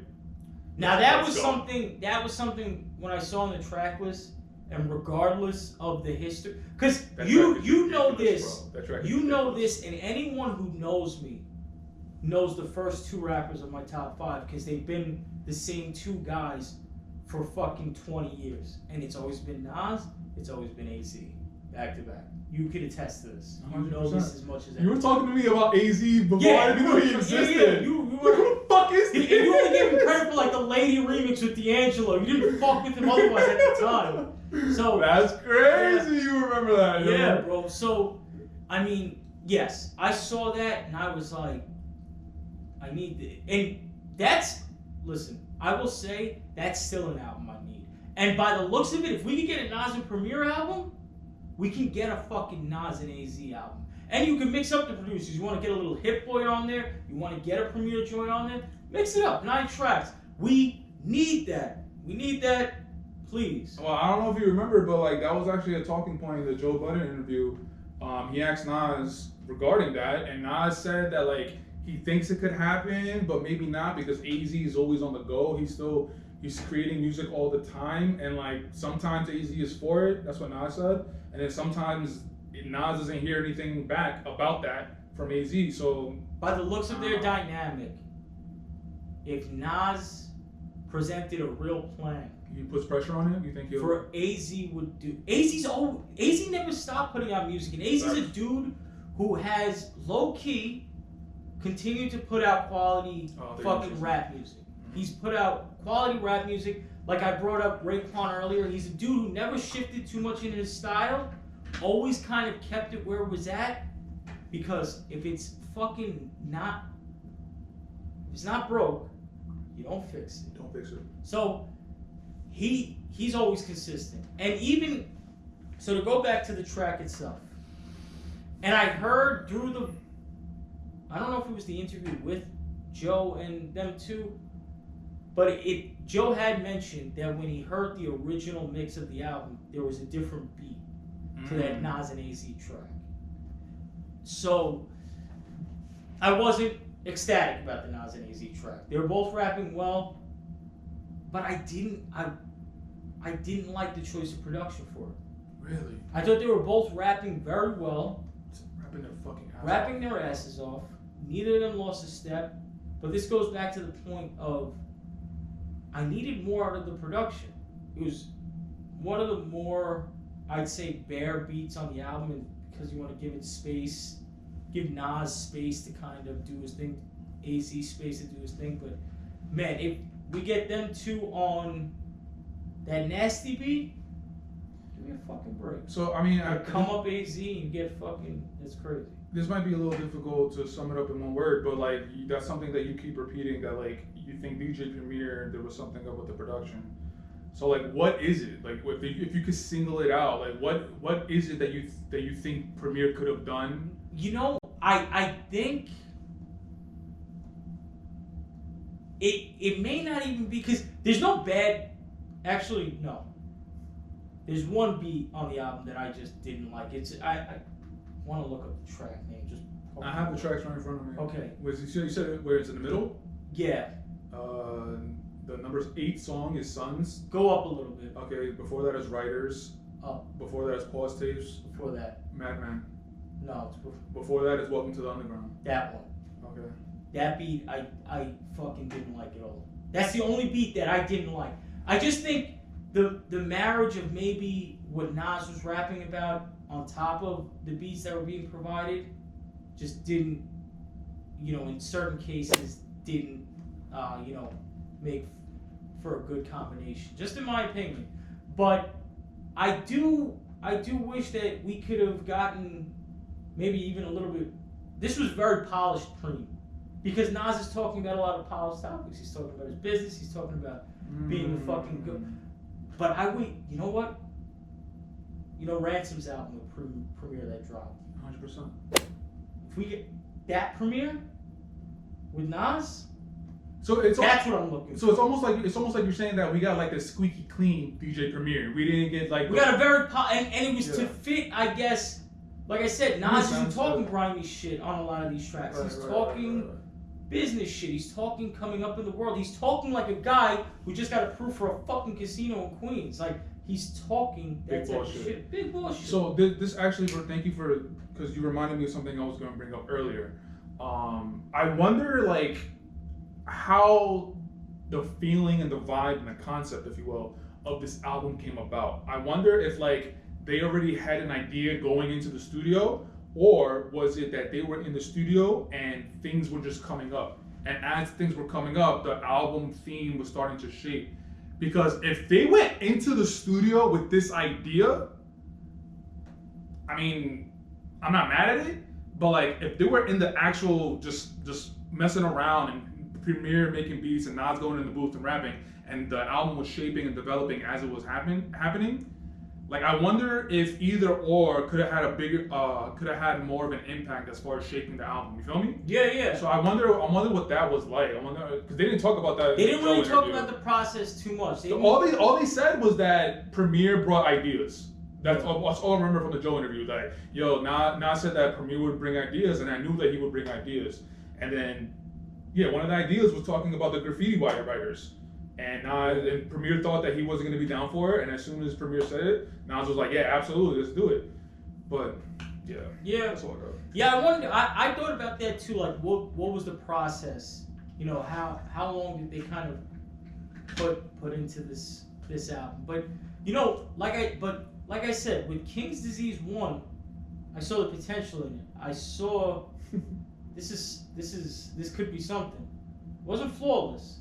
now that was something when I saw on the track list, and regardless of the history, because you know this, and anyone who knows me knows the first two rappers of my top 5 because they've been the same two guys for fucking 20 years, and it's always been Nas, it's always been AZ, back to back. You could attest to this. You know this as much as you were talking to me about AZ before I even knew he existed. You who the fuck is this? You only gave him credit for like the Lady remix with D'Angelo. You didn't fuck with him otherwise at the time. So that's crazy. You remember that? Yeah, bro. So I mean, yes, I saw that and I was like, I need it. And listen, I will say that's still an album I need. And by the looks of it, if we could get a Nas and Premier album, we can get a fucking Nas and AZ album. And you can mix up the producers. You want to get a little HitBoy on there. You want to get a Premier joint on there. Mix it up. 9 tracks. We need that. We need that. Please. Well, I don't know if you remember, but like that was actually a talking point in the Joe Budden interview. He asked Nas regarding that, and Nas said that like he thinks it could happen, but maybe not because AZ is always on the go. He's creating music all the time, and like sometimes AZ is for it. That's what Nas said, and then sometimes Nas doesn't hear anything back about that from AZ. So by the looks of their dynamic, if Nas presented a real plan, he puts pressure on him. You think for AZ would do? AZ never stopped putting out music, and AZ's a dude who has low key continued to put out quality fucking rap music. He's put out quality rap music. Like I brought up Raekwon earlier, he's a dude who never shifted too much in his style, always kind of kept it where it was at, because if it's fucking not, if it's not broke, you don't fix it. Don't fix it. So he's always consistent. And even, so to go back to the track itself, and I heard through I don't know if it was the interview with Joe and them two, but Joe had mentioned that when he heard the original mix of the album, there was a different beat to that Nas and AZ track. So I wasn't ecstatic about the Nas and AZ track. They were both rapping well, but I didn't like the choice of production for it. Really? I thought they were both rapping very well. Rapping their asses off. Neither of them lost a step. But this goes back to the point of I needed more out of the production. It was one of the more, I'd say, bare beats on the album, because you want to give it space, give Nas space to kind of do his thing, AZ space to do his thing. But man, if we get them two on that nasty beat, give me a fucking break. So I mean, come up AZ and get fucking, it's crazy. This might be a little difficult to sum it up in one word, but like that's something that you keep repeating, that like you think DJ Premier, there was something up with the production. So like, what is it? Like, if you could single it out, like what is it that you think Premier could have done? You know, I think it may not even be, because there's no bad. Actually, no. There's one beat on the album that I just didn't like. I want to look up the track name. I have the tracks right in front of me. Okay. You said where it's in the middle? Yeah. The number 8 song is Sons. Go up a little bit. Okay. Before that is Writers. Up. Before that is Pause Tapes. Before that. Madman. No, it's before that is Welcome to the Underground. That one. Okay. That beat I fucking didn't like at all. That's the only beat that I didn't like. I just think the marriage of maybe what Nas was rapping about on top of the beats that were being provided just didn't, in certain cases didn't, make for a good combination. Just in my opinion. But I do wish that we could have gotten maybe even a little bit. This was very polished premium. Because Nas is talking about a lot of polished topics. He's talking about his business. He's talking about being a fucking good. But you know what? Ransom's album, the premiere that dropped. 100%. If we get that premiere with Nas, that's what I'm looking for. So it's almost like you're saying that we got like a squeaky clean DJ premiere. We didn't get like we got a very and it was to fit, I guess. Like I said, Nas isn't talking grimy shit on a lot of these tracks. He's talking business shit. He's talking coming up in the world. He's talking like a guy who just got approved for a fucking casino in Queens. Like, he's talking that type of shit. Big bullshit. So this actually, thank you for, because you reminded me of something I was going to bring up earlier. I wonder like how the feeling and the vibe and the concept, if you will, of this album came about. I wonder if like they already had an idea going into the studio, or was it that they were in the studio and things were just coming up? And as things were coming up, the album theme was starting to shape. Because if they went into the studio with this idea, I mean, I'm not mad at it, but like if they were in the actual just messing around and Premier making beats and Nas going in the booth and rapping, and the album was shaping and developing as it was happening, like I wonder if either or could have had more of an impact as far as shaping the album. You feel me? Yeah. So I wonder what that was like. I wonder, because they didn't talk about that. They didn't really talk about the process too much. All they said was that Premier brought ideas. That's all I remember from the Joe interview. Like, Nas said that Premier would bring ideas, and I knew that he would bring ideas. And then, one of the ideas was talking about the graffiti writers. And Premier thought that he wasn't going to be down for it, and as soon as Premier said it, Nas was like, "Yeah, absolutely, let's do it." But yeah, that's all I got. Yeah, I thought about that too. Like, what was the process? How long did they kind of put into this album? But like I said, with King's Disease 1, I saw the potential in it. I saw this could be something. It wasn't flawless.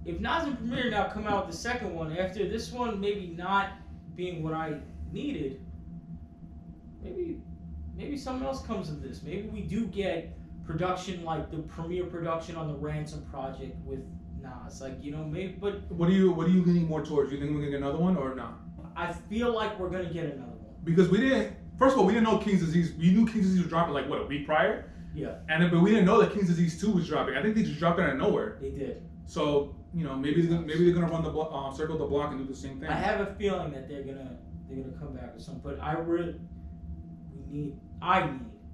If Nas and Premier now come out with the second one, after this one maybe not being what I needed, maybe something else comes of this. Maybe we do get production like the Premier production on the Ransom project with Nas. Like, maybe. But what are you leaning more towards? You think we're gonna get another one or not? I feel like we're gonna get another one. Because we didn't. First of all, we didn't know King's Disease. We knew King's Disease was dropping like what, a week prior. Yeah. But we didn't know that King's Disease 2 was dropping. I think they just dropped it out of nowhere. They did. So maybe they're gonna run the circle the block and do the same thing. I have a feeling that they're gonna come back with something. But I need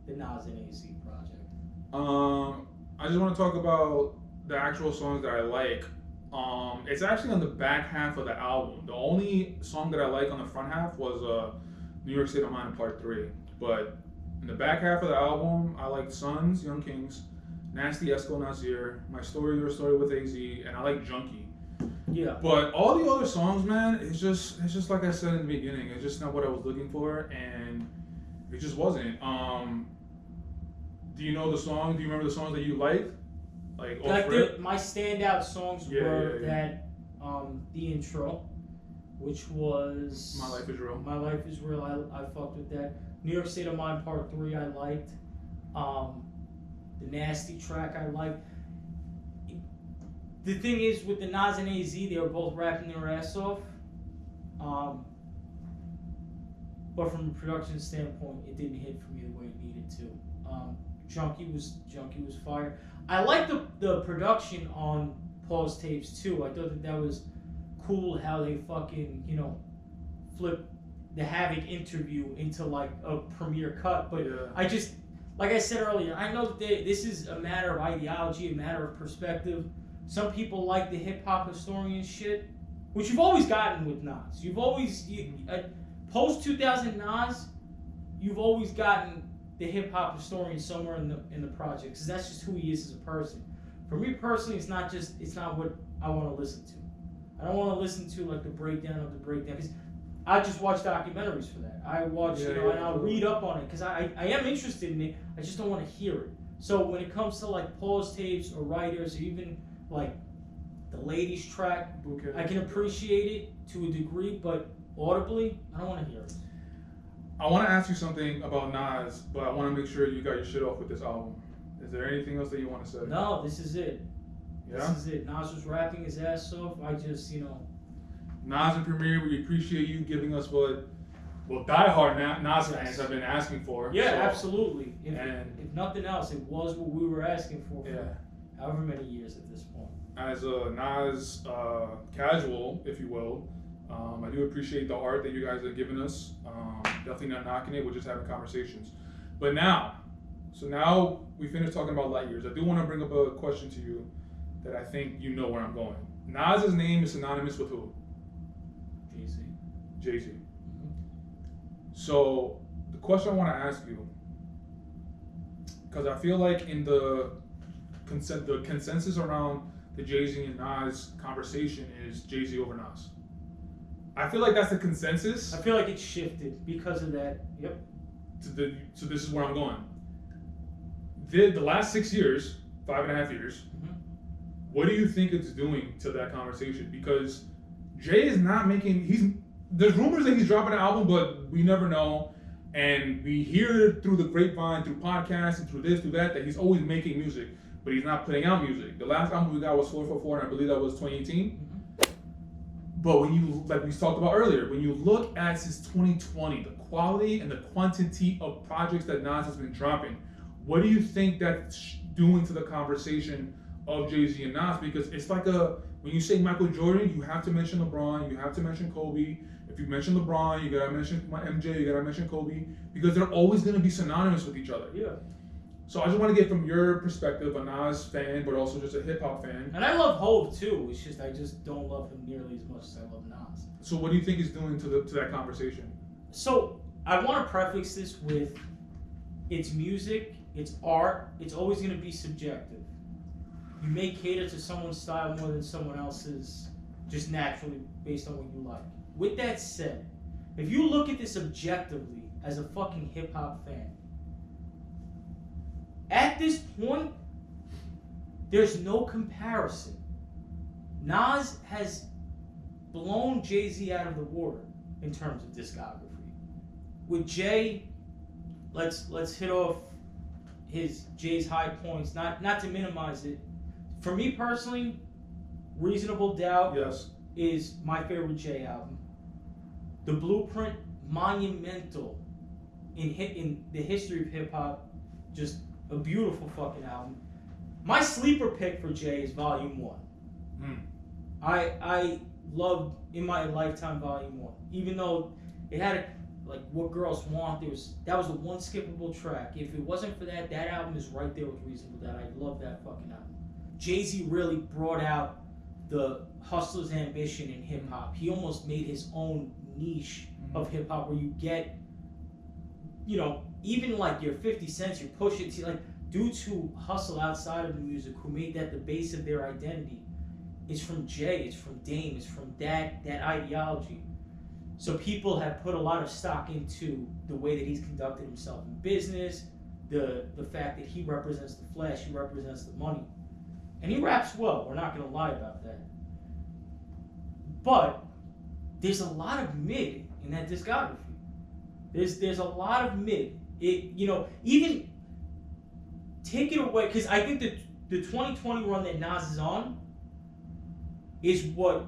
the Nas and AZ project. I just want to talk about the actual songs that I like. It's actually on the back half of the album. The only song that I like on the front half was New York State of Mind Part 3. But in the back half of the album, I like Sons, Young Kings, Nasty Esco Nasir, My Story, Your Story with AZ, and I like Junkie. Yeah. But all the other songs, man, it's just like I said in the beginning. It's just not what I was looking for, and it just wasn't. Do you know the song? Do you remember the songs that you liked? Like my standout songs were that the intro, which was My Life Is Real. My Life Is Real. I fucked with that. New York State of Mind Part 3 I liked. The Nasty track I liked. The thing is, with the Nas and AZ, they were both rapping their ass off. But from a production standpoint, it didn't hit for me the way it needed to. Junkie was fire. I liked the production on Pause tapes too. I thought that was cool how they fucking flipped the Havoc interview into like a premiere cut. But I just, like I said earlier, I know that this is a matter of ideology, a matter of perspective. Some people like the hip hop historian shit, which you've always gotten with Nas. You've always post 2000 Nas, you've always gotten the hip hop historian somewhere in the project, because that's just who he is as a person. For me personally, it's not what I want to listen to. I don't want to listen to like the breakdown of the breakdown because I just watch documentaries for that. I watch, and I'll read up on it because I am interested in it. I just don't want to hear it. So when it comes to like pause tapes or writers or even like the ladies track, I can appreciate it to a degree, but audibly, I don't want to hear it. I want to ask you something about Nas, but I want to make sure you got your shit off with this album. Is there anything else that you want to say? No, this is it. Yeah? This is it. Nas was rapping his ass off. I just, Nas and Premier, we appreciate you giving us what diehard Nas fans have been asking for. Yeah, so, absolutely. If nothing else, it was what we were asking for however many years at this point. As a Nas casual, if you will, I do appreciate the art that you guys are giving us. Definitely not knocking it. We're just having conversations. But now we finished talking about Lightyears. I do want to bring up a question to you that I think you know where I'm going. Nas's name is synonymous with who? Jay-Z. Jay-Z. So the question I want to ask you, because I feel like in the consensus around the Jay-Z and Nas conversation is Jay-Z over Nas. I feel like that's the consensus. I feel like it shifted because of that. Yep. So this is where I'm going. The last 6 years, 5.5 years, what do you think it's doing to that conversation? Because Jay is not making. There's rumors that he's dropping an album, but we never know. And we hear through the grapevine, through podcasts, and through this, through that he's always making music, but he's not putting out music. The last album we got was 444, and I believe that was 2018. But when you, like we talked about earlier, when you look at since 2020, the quality and the quantity of projects that Nas has been dropping, what do you think that's doing to the conversation of Jay-Z and Nas? Because it's like when you say Michael Jordan, you have to mention LeBron, you have to mention Kobe. If you mention LeBron, you gotta mention MJ, you gotta mention Kobe, because they're always gonna be synonymous with each other. Yeah. So I just want to get from your perspective, a Nas fan, but also just a hip hop fan. And I love Hov too. It's just I just don't love him nearly as much as I love Nas. So what do you think he's doing to that conversation? So I want to preface this with, it's music, it's art, it's always going to be subjective. You may cater to someone's style more than someone else's, just naturally based on what you like. With that said, if you look at this objectively as a fucking hip hop fan, at this point, there's no comparison. Nas has blown Jay-Z out of the water in terms of discography. With Jay, let's hit off Jay's high points, not to minimize it. For me personally, Reasonable Doubt is my favorite Jay album. The Blueprint, monumental in the history of hip hop, just a beautiful fucking album. My sleeper pick for Jay is Volume 1. I loved In My Lifetime Volume 1. Even though it had like What Girls Want, that was the one skippable track. If it wasn't for that album is right there with Reasonable Doubt. I love that fucking album. Jay-Z really brought out the hustler's ambition in hip hop. He almost made his own niche of hip hop where you get, even like your 50 Cents, your Pusha T, like dudes who hustle outside of the music, who made that the base of their identity. It's from Jay, it's from Dame, it's from that ideology. So people have put a lot of stock into the way that he's conducted himself in business, the fact that he represents the flesh, he represents the money. And he raps well, we're not gonna lie about that. But there's a lot of mid in that discography. There's a lot of mid. Even take it away, because I think the 2020 run that Nas is on is what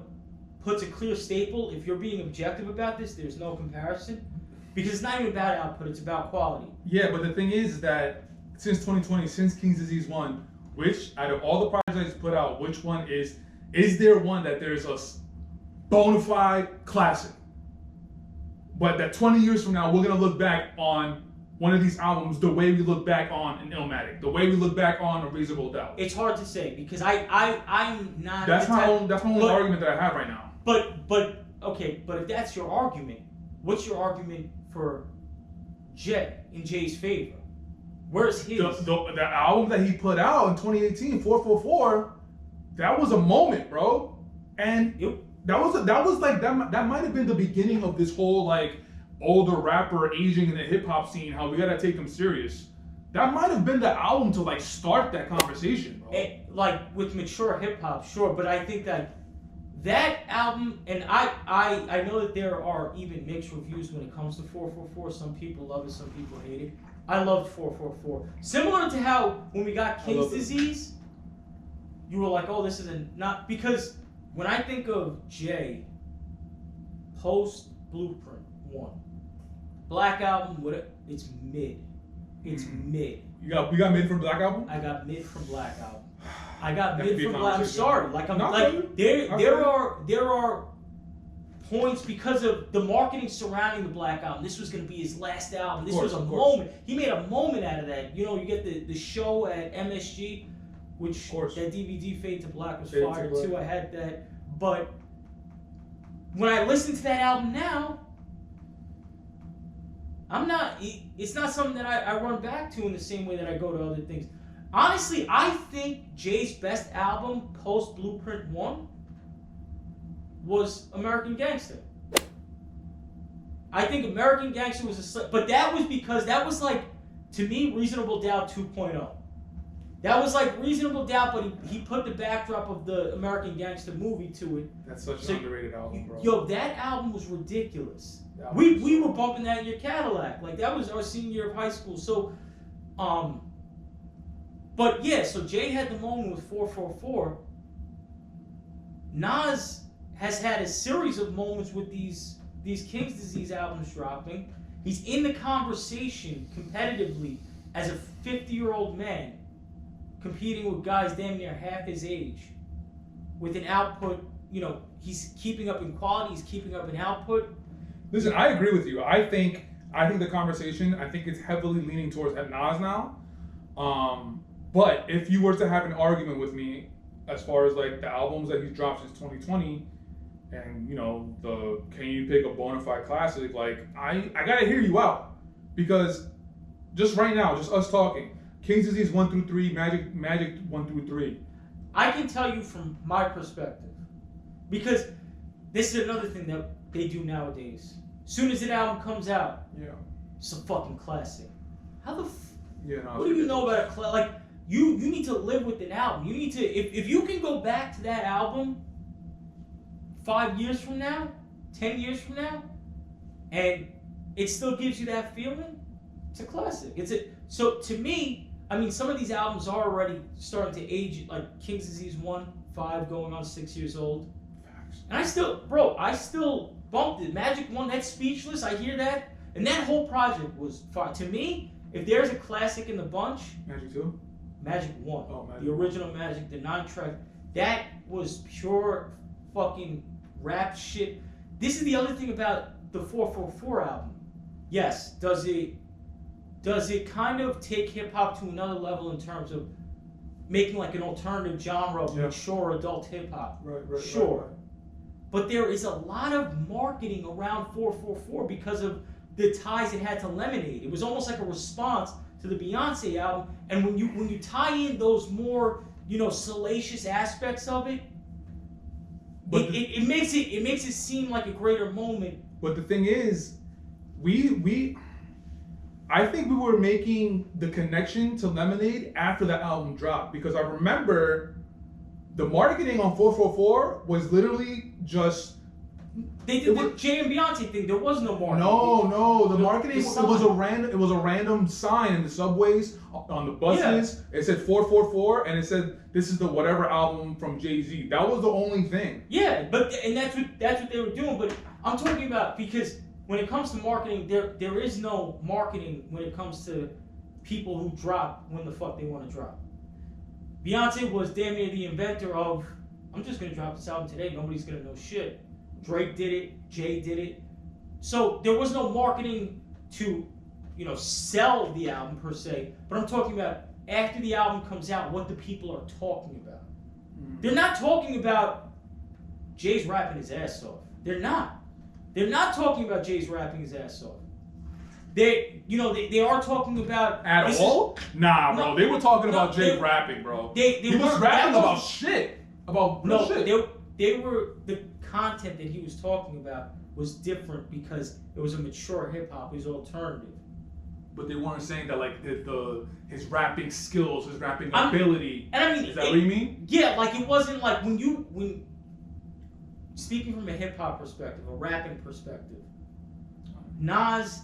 puts a clear staple. If you're being objective about this, there's no comparison. Because it's not even about output, it's about quality. Yeah, but the thing is that since 2020, since King's Disease 1, which out of all the projects he's put out, which one is there one that there's a bona fide classic? But that 20 years from now, we're going to look back on one of these albums the way we look back on an Illmatic, the way we look back on A Reasonable Doubt. It's hard to say because I'm not. That's my only argument that I have right now. But if that's your argument, what's your argument for Jay in Jay's favor? Where's his? The album that he put out in 2018, 444, that was a moment, bro. And That was like that might have been the beginning of this whole like older rapper aging in the hip hop scene. How we gotta take them serious. That might have been the album to like start that conversation, bro. Like with mature hip hop, sure, but I think that album, and I know that there are even mixed reviews when it comes to 444. Some people love it, some people hate it. I loved 444. Similar to how when we got King's Disease, you were like, oh, this is not, because when I think of Jay, post Blueprint 1, Black Album, it's mid. It's mid. We got mid from Black Album? I got mid from Black Album. I got mid from Black. I'm sorry. Like there are points because of the marketing surrounding the Black Album. This was gonna be his last album. This was a moment. He made a moment out of that. You know, you get the show at MSG, which that DVD Fade to Black was fire too. I had that. But when I listen to that album now, it's not something that I run back to in the same way that I go to other things. Honestly, I think Jay's best album post Blueprint 1 was American Gangster. I think American Gangster was but that was because that was like, to me, Reasonable Doubt 2.0. That was like Reasonable Doubt, but he put the backdrop of the American Gangster movie to it. That's such an underrated album, bro. Yo, that album was ridiculous. We were bumping that in your Cadillac. Like, that was our senior year of high school. So, but yeah, so Jay had the moment with 444. Nas has had a series of moments with these King's Disease albums dropping. He's in the conversation competitively as a 50-year-old man competing with guys damn near half his age with an output, you know, he's keeping up in quality, he's keeping up in output. Listen, I agree with you. I think the conversation, I think it's heavily leaning towards at Nas now. But if you were to have an argument with me as far as like the albums that he's dropped since 2020, and you know, can you pick a bona fide classic? Like I gotta hear you out, because just right now, just us talking, King's Disease 1 through 3, Magic 1 through 3. I can tell you from my perspective, because this is another thing that they do nowadays. Soon as an album comes out, it's a fucking classic. How the what do you know about a classic? Like, you need to live with an album. You need to, if you can go back to that album 5 years from now, 10 years from now, and it still gives you that feeling, it's a classic. So to me, I mean, some of these albums are already starting to age, like King's Disease 1, 5, going on 6 years old. And I still bumped it. Magic 1, that's Speechless, I hear that. And that whole project was fun. To me, if there's a classic in the bunch, Magic 2? Magic 1. Oh, Magic the original Magic, the 9-track. That was pure fucking rap shit. This is the other thing about the 444 album. Yes, does it kind of take hip-hop to another level in terms of making like an alternative genre of mature adult hip-hop? Right. Sure. Right. But there is a lot of marketing around 444 because of the ties it had to Lemonade. It was almost like a response to the Beyonce album. And when you tie in those more, you know, salacious aspects of it, it makes it seem like a greater moment. But the thing is, I think we were making the connection to Lemonade after the album dropped, because I remember the marketing on 444 was literally just... They did the Jay and Beyonce thing. There was no marketing. No. The marketing it was a random sign in the subways, on the buses. Yeah. It said 444, and it said this is the whatever album from Jay-Z. That was the only thing. Yeah, and that's what they were doing. But I'm talking about, because when it comes to marketing, there is no marketing when it comes to people who drop when the fuck they want to drop. Beyonce was damn near the inventor of, I'm just gonna drop this album today. Nobody's gonna know shit. Drake did it, Jay did it. So there was no marketing to, you know, sell the album per se. But I'm talking about after the album comes out, what the people are talking about. Mm-hmm. They're not talking about Jay's rapping his ass off. They're not. They're not talking about Jay's rapping his ass off. They are talking about... At all? Nah, bro. They were talking about Jay rapping, bro. He was rapping about shit. About shit. the content that he was talking about was different because it was a mature hip hop. It was alternative. But they weren't saying that like his rapping skills, his rapping ability. And I mean, is that what you mean? Yeah, like it wasn't like when speaking from a hip hop perspective, a rapping perspective, Nas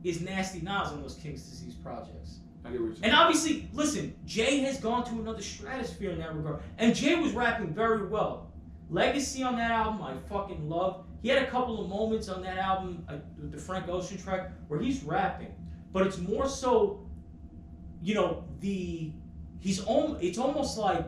is Nasty Nas on those King's Disease projects. I get what you're saying. And obviously, listen, Jay has gone to another stratosphere in that regard. And Jay was rapping very well. Legacy on that album, I fucking love. He had a couple of moments on that album, with the Frank Ocean track, where he's rapping. But it's more so, you know, it's almost like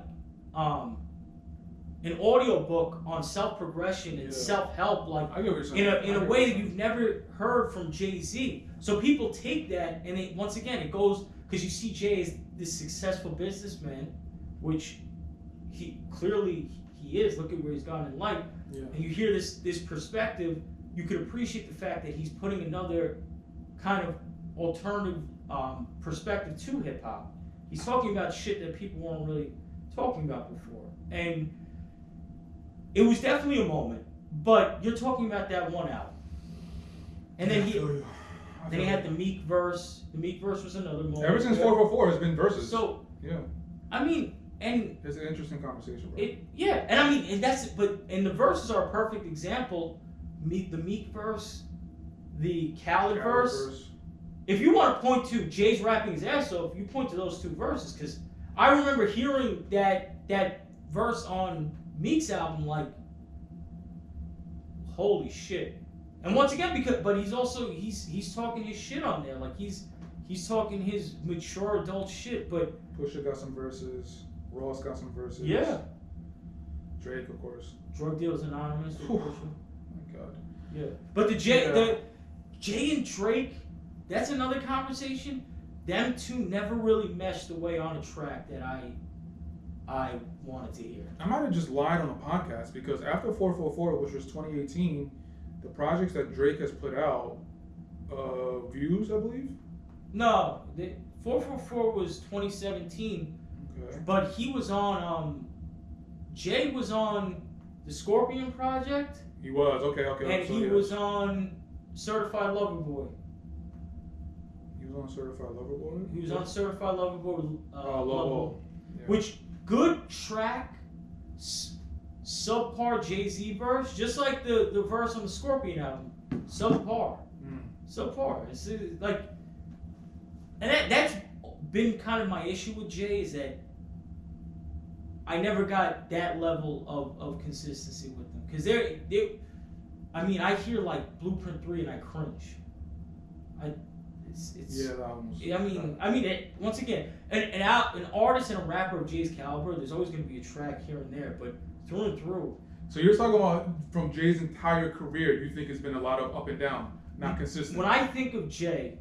an audio book on self-progression and self-help, like I get what you're saying. in a way that you've never heard from Jay-Z. So people take that, and once again, it goes, because you see Jay as this successful businessman, which he clearly he is. Look at where he's gone in life. Yeah. And you hear this perspective, you could appreciate the fact that he's putting another kind of alternative perspective to hip hop. He's talking about shit that people weren't really talking about before, and it was definitely a moment. But you're talking about that one album, and then he had the Meek verse. The Meek verse was another moment. Ever since 444, it's been verses. So yeah, I mean, and it's an interesting conversation, bro. And I mean, and the verses are a perfect example. The Meek verse, the Khaled verse. If you want to point to Jay's rapping his ass off, you point to those two verses, because I remember hearing that verse on Meek's album, like, holy shit. And once again, but he's also he's talking his shit on there, like he's talking his mature adult shit. But Pusha got some verses, Ross got some verses. Yeah. Drake, of course. Drug Dealers Anonymous. Oh my God. Yeah. But the Jay and Drake, that's another conversation. Them two never really meshed the way on a track that I wanted to hear. I might have just lied on a podcast, because after 444, which was 2018, the projects that Drake has put out, Views, I believe? No, 444 was 2017. Okay. But he was on, Jay was on the Scorpion Project. He was, okay. And he was on Certified Lover Boy. He was on Certified Lover Boy? He was on Certified Lover Boy with Low. Yeah. Which, good track, subpar Jay-Z verse, just like the verse on the Scorpion album. Subpar. Subpar. It's like, and that's been kind of my issue with Jay, is that I never got that level of consistency with them. Because I mean, I hear like Blueprint 3 and I cringe. Yeah, that album was... Once again, an artist and a rapper of Jay's caliber, there's always going to be a track here and there, but through and through. So you're talking about from Jay's entire career, you think it's been a lot of up and down, not consistent? When I think of Jay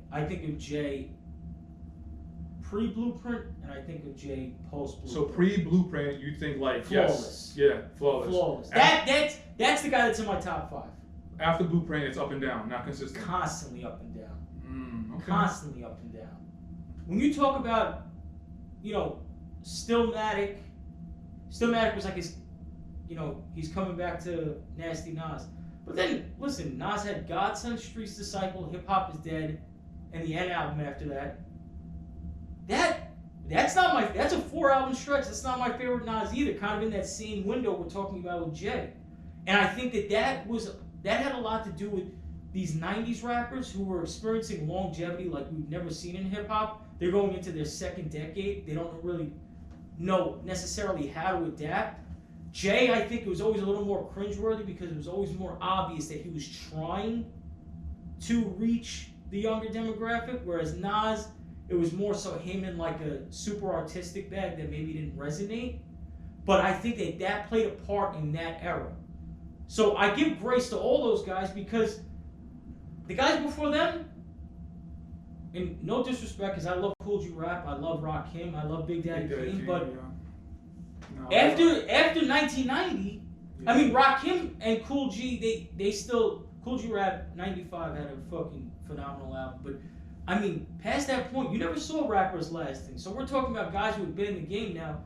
pre-Blueprint, and I think of Jay post-Blueprint. So pre-Blueprint, you think like, flawless. Yes, yeah, flawless. Flawless. That's the guy that's in my top 5. After Blueprint, it's up and down, not consistent. Constantly up and down. Okay. Constantly up and down. When you talk about, Stillmatic was like his, he's coming back to Nasty Nas. But then, listen, Nas had Godson, Street's Disciple, Hip Hop Is Dead, and the N album after that. That's a 4-album stretch. That's not my favorite Nas either. Kind of in that same window we're talking about with Jay. And I think that had a lot to do with these 90s rappers who were experiencing longevity like we've never seen in hip hop. They're going into their second decade. They don't really know necessarily how to adapt. Jay, I think it was always a little more cringeworthy because it was always more obvious that he was trying to reach the younger demographic, whereas Nas, it was more so him in like a super artistic bag that maybe didn't resonate. But I think that played a part in that era. So I give grace to all those guys, because the guys before them, and no disrespect, because I love Cool G Rap, I love Rakim, I love Big Daddy Kane, but after 1990, yeah. I mean, Rakim and Cool G, they still, Cool G Rap 95 had a fucking phenomenal album, but I mean, past that point, you never saw rappers lasting. So we're talking about guys who have been in the game now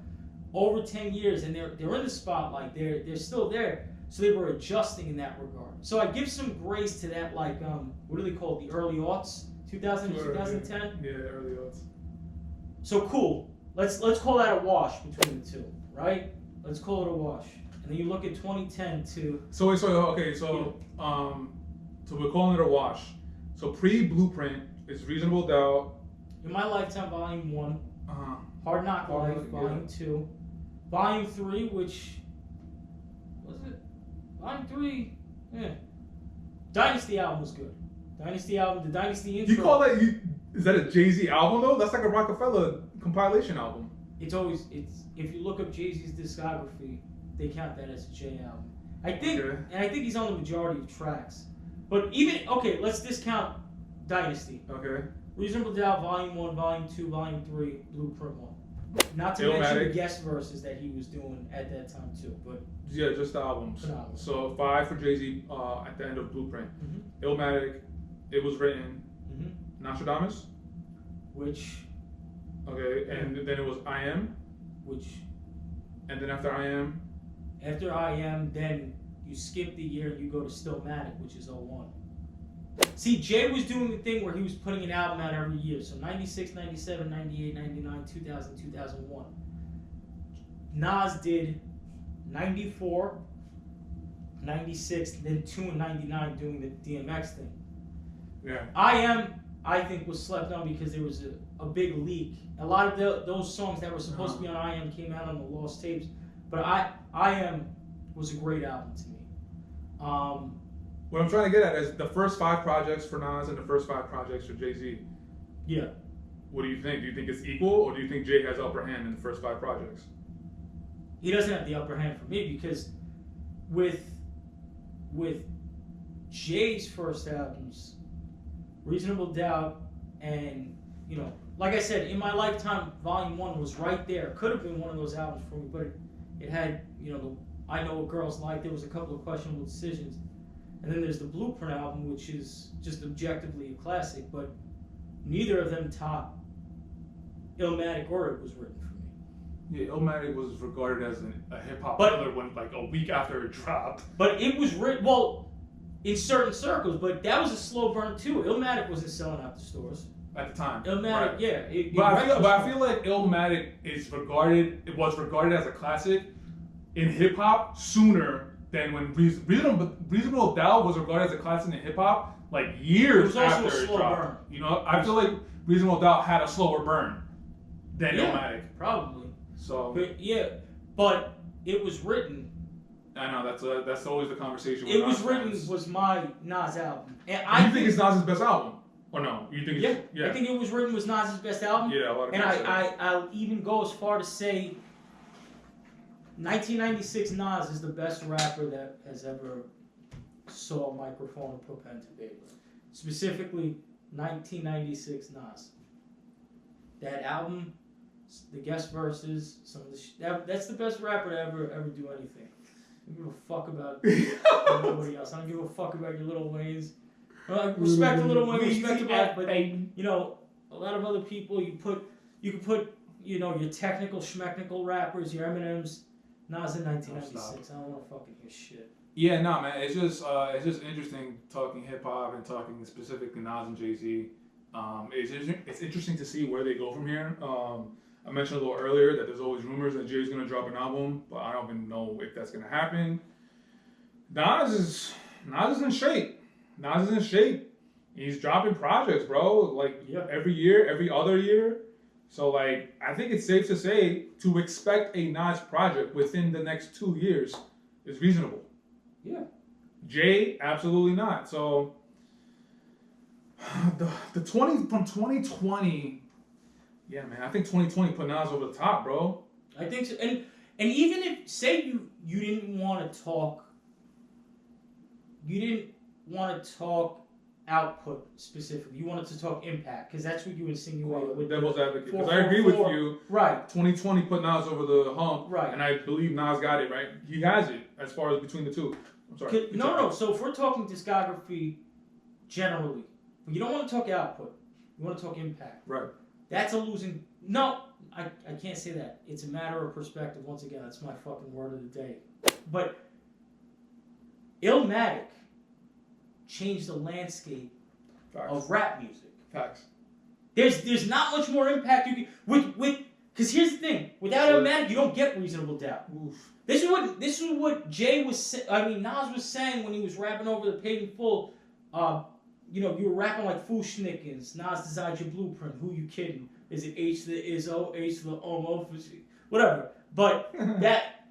over 10 years, and they're in the spotlight. They're still there, so they were adjusting in that regard. So I give some grace to that. Like what do they call it? The early aughts, 2000 to 2010. Yeah, early aughts. So cool. Let's call that a wash between the two, right? Let's call it a wash. And then you look at 2010 to. So we're calling it a wash. So pre-Blueprint is Reasonable Doubt. In My Lifetime, Volume 1. Uh-huh. Hard Knock Life, Volume 2. Volume 3, which was it? Volume 3, yeah. Dynasty album was good. Dynasty album, the Dynasty intro. You call that? Is that a Jay-Z album though? That's like a Rockefeller compilation album. It's if you look up Jay-Z's discography, they count that as a J album. I think, and I think he's on the majority of tracks. But even let's discount Dynasty. Okay. Reasonable Doubt, Volume 1, Volume 2, Volume 3, Blueprint 1. Not to mention the guest verses that he was doing at that time too. But yeah, just the albums. Phenomenal. So 5 for Jay-Z at the end of Blueprint. Mm-hmm. Illmatic, It Was Written. Mm-hmm. Nostradamus. Which. Okay, and then it was I Am. Which. And then after I Am. After I Am, then you skip the year and you go to Stillmatic, which is 01. See, Jay was doing the thing where he was putting an album out every year. So 96, 97, 98, 99, 2000, 2001. Nas did 94, 96, then 2 and 99 doing the DMX thing. Yeah. I Am, I think, was slept on because there was a big leak. A lot of those songs that were supposed to be on I Am came out on the lost tapes. But I Am was a great album to me. What I'm trying to get at is the first 5 projects for Nas and the first 5 projects for Jay-Z. Yeah. What do you think? Do you think it's equal, or do you think Jay has upper hand in the first 5 projects? He doesn't have the upper hand for me because with Jay's first albums, Reasonable Doubt, and like I said, In My Lifetime, Volume 1 was right there. Could have been one of those albums for me, but it had I Know What Girls Like. There was a couple of questionable decisions. And then there's the Blueprint album, which is just objectively a classic, but neither of them top Illmatic or It Was Written for me. Yeah, Illmatic was regarded as a hip-hop killer when, like, a week after it dropped. But it was written, well, in certain circles, but that was a slow burn too. Illmatic wasn't selling out the stores. At the time. Illmatic, right. Yeah. But I feel like Illmatic was regarded as a classic in hip-hop sooner than when Reasonable Doubt was regarded as a classic in hip hop, like years after it dropped. Burn. I feel like Reasonable Doubt had a slower burn than Illmatic. Probably. So. But It Was Written. I know that's always the conversation. It Was Written was my Nas album, and you think it's Nas's best album, or no? You think? Yeah. I think It Was Written was Nas's best album. Yeah, a lot of. And I'll even go as far to say 1996 Nas is the best rapper that has ever saw a microphone and put pen to paper. Specifically, 1996 Nas. That album, the guest verses, some of the that's the best rapper to ever do anything. I don't give a fuck about anybody else. I don't give a fuck about your Lil Waynes. Respect to Lil Wayne, respect to that, but a lot of other people you could put your technical schmechnical rappers, your Eminems. Nas in 1996. I don't want to fucking hear shit. Yeah, no, man. It's just interesting talking hip hop and talking specifically Nas and Jay-Z. It's interesting to see where they go from here. I mentioned a little earlier that there's always rumors that Jay's gonna drop an album, but I don't even know if that's gonna happen. Nas is in shape. Nas is in shape. He's dropping projects, bro. Like every year, every other year. So, like, I think it's safe to say to expect a Nas project within the next 2 years is reasonable. Yeah. Jay, absolutely not. So, from 2020, yeah, man, I think 2020 put Nas over the top, bro. I think so. And even if, say you didn't want to talk output specifically. You wanted to talk impact because that's what you insinuated with Devil's advocate. Because I agree with you. Right. 2020 put Nas over the hump. Right. And I believe Nas got it right. He has it as far as between the two. I'm sorry. No. So if we're talking discography generally, you don't want to talk output. You want to talk impact. Right. That's a losing. No, I can't say that. It's a matter of perspective. Once again, that's my fucking word of the day. But Illmatic changed the landscape of rap music. Facts. There's not much more impact you can with because here's the thing. Without Illmatic, you don't get Reasonable Doubt. Oof. This is what Nas was saying when he was rapping over the Paid in Full. You were rapping like Fool Schnickens. Nas designed your blueprint. Who you kidding? Is it H to the Izzo, H to the Omo, whatever? But that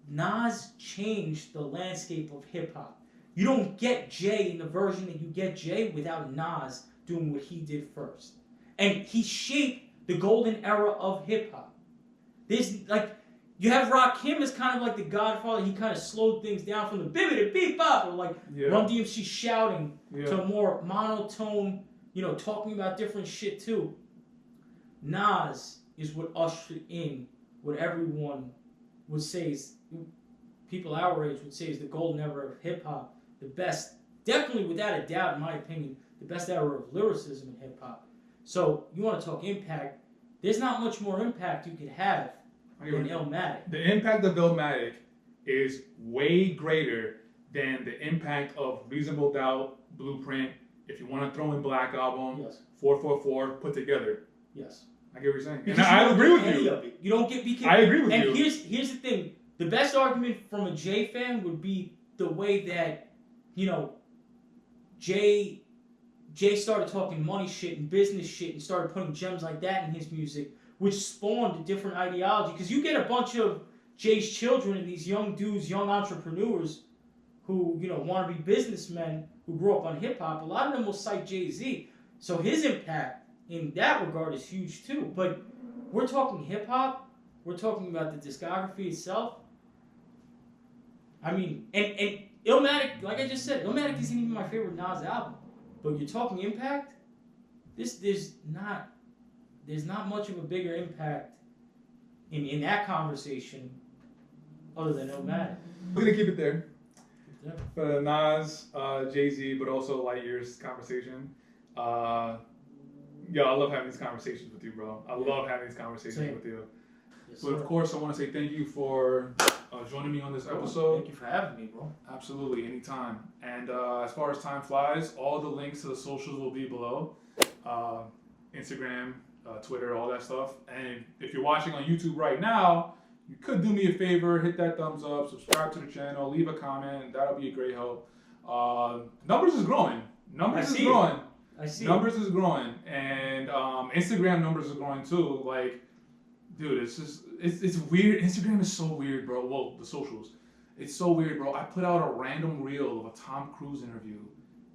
Nas changed the landscape of hip hop. You don't get Jay in the version that you get Jay without Nas doing what he did first, and he shaped the golden era of hip hop. There's like. You have Rakim as kind of like the godfather. He kind of slowed things down from the bibbidi beep bop or like Run DMC shouting to a more monotone, talking about different shit too. Nas is what ushered in what everyone would say is, people our age would say is the golden era of hip hop. The best, definitely without a doubt, in my opinion, the best era of lyricism in hip hop. So you want to talk impact? There's not much more impact you could have than Illmatic. The impact of Illmatic is way greater than the impact of Reasonable Doubt, Blueprint, if you want to throw in Black Album, 444 put together. Yes. I get what you're saying. And I agree with you. You don't get BK. I agree with you. And here's the thing. The best argument from a Jay fan would be the way that, Jay started talking money shit and business shit and started putting gems like that in his music, which spawned a different ideology. Because you get a bunch of Jay's children and these young dudes, young entrepreneurs who, want to be businessmen who grew up on hip-hop. A lot of them will cite Jay-Z. So his impact in that regard is huge too. But we're talking hip-hop. We're talking about the discography itself. I mean, and Illmatic, like I just said, Illmatic isn't even my favorite Nas album. But you're talking impact? There's not much of a bigger impact in that conversation other than Illmatic. We're going to keep it there. For the Nas, Jay-Z, but also Lightyears conversation. I love having these conversations with you, bro. I love having these conversations with you. Yes, but of course, I want to say thank you for joining me on this episode. Thank you for having me, bro. Absolutely, anytime. And as far as time flies, all the links to the socials will be below. Instagram, Twitter, all that stuff. And if you're watching on YouTube right now, you could do me a favor, hit that thumbs up, subscribe to the channel, leave a comment. That'll be a great help. Numbers is growing. I see. Numbers is growing, and Instagram numbers is growing too. Like, dude, it's weird. Instagram is so weird, bro. Well, the socials, it's so weird, bro. I put out a random reel of a Tom Cruise interview.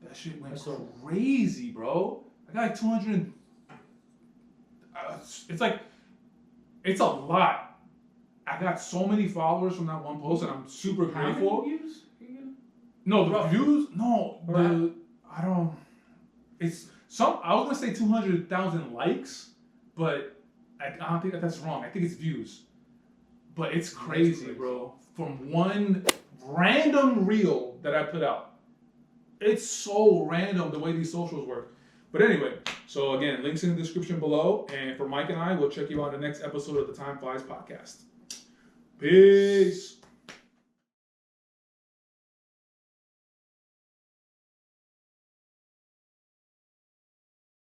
That shit went crazy, bro. I got like 200. It's a lot. I got so many followers from that one post, and I'm super grateful. How many views? No, the views. No, I don't. It's some. I was gonna say 200,000 likes, but I don't think that's wrong. I think it's views. But it's crazy, bro. From one random reel that I put out. It's so random the way these socials work. But anyway, so again, links in the description below. And for Mike and I, we'll check you out in the next episode of the Time Flies podcast. Peace.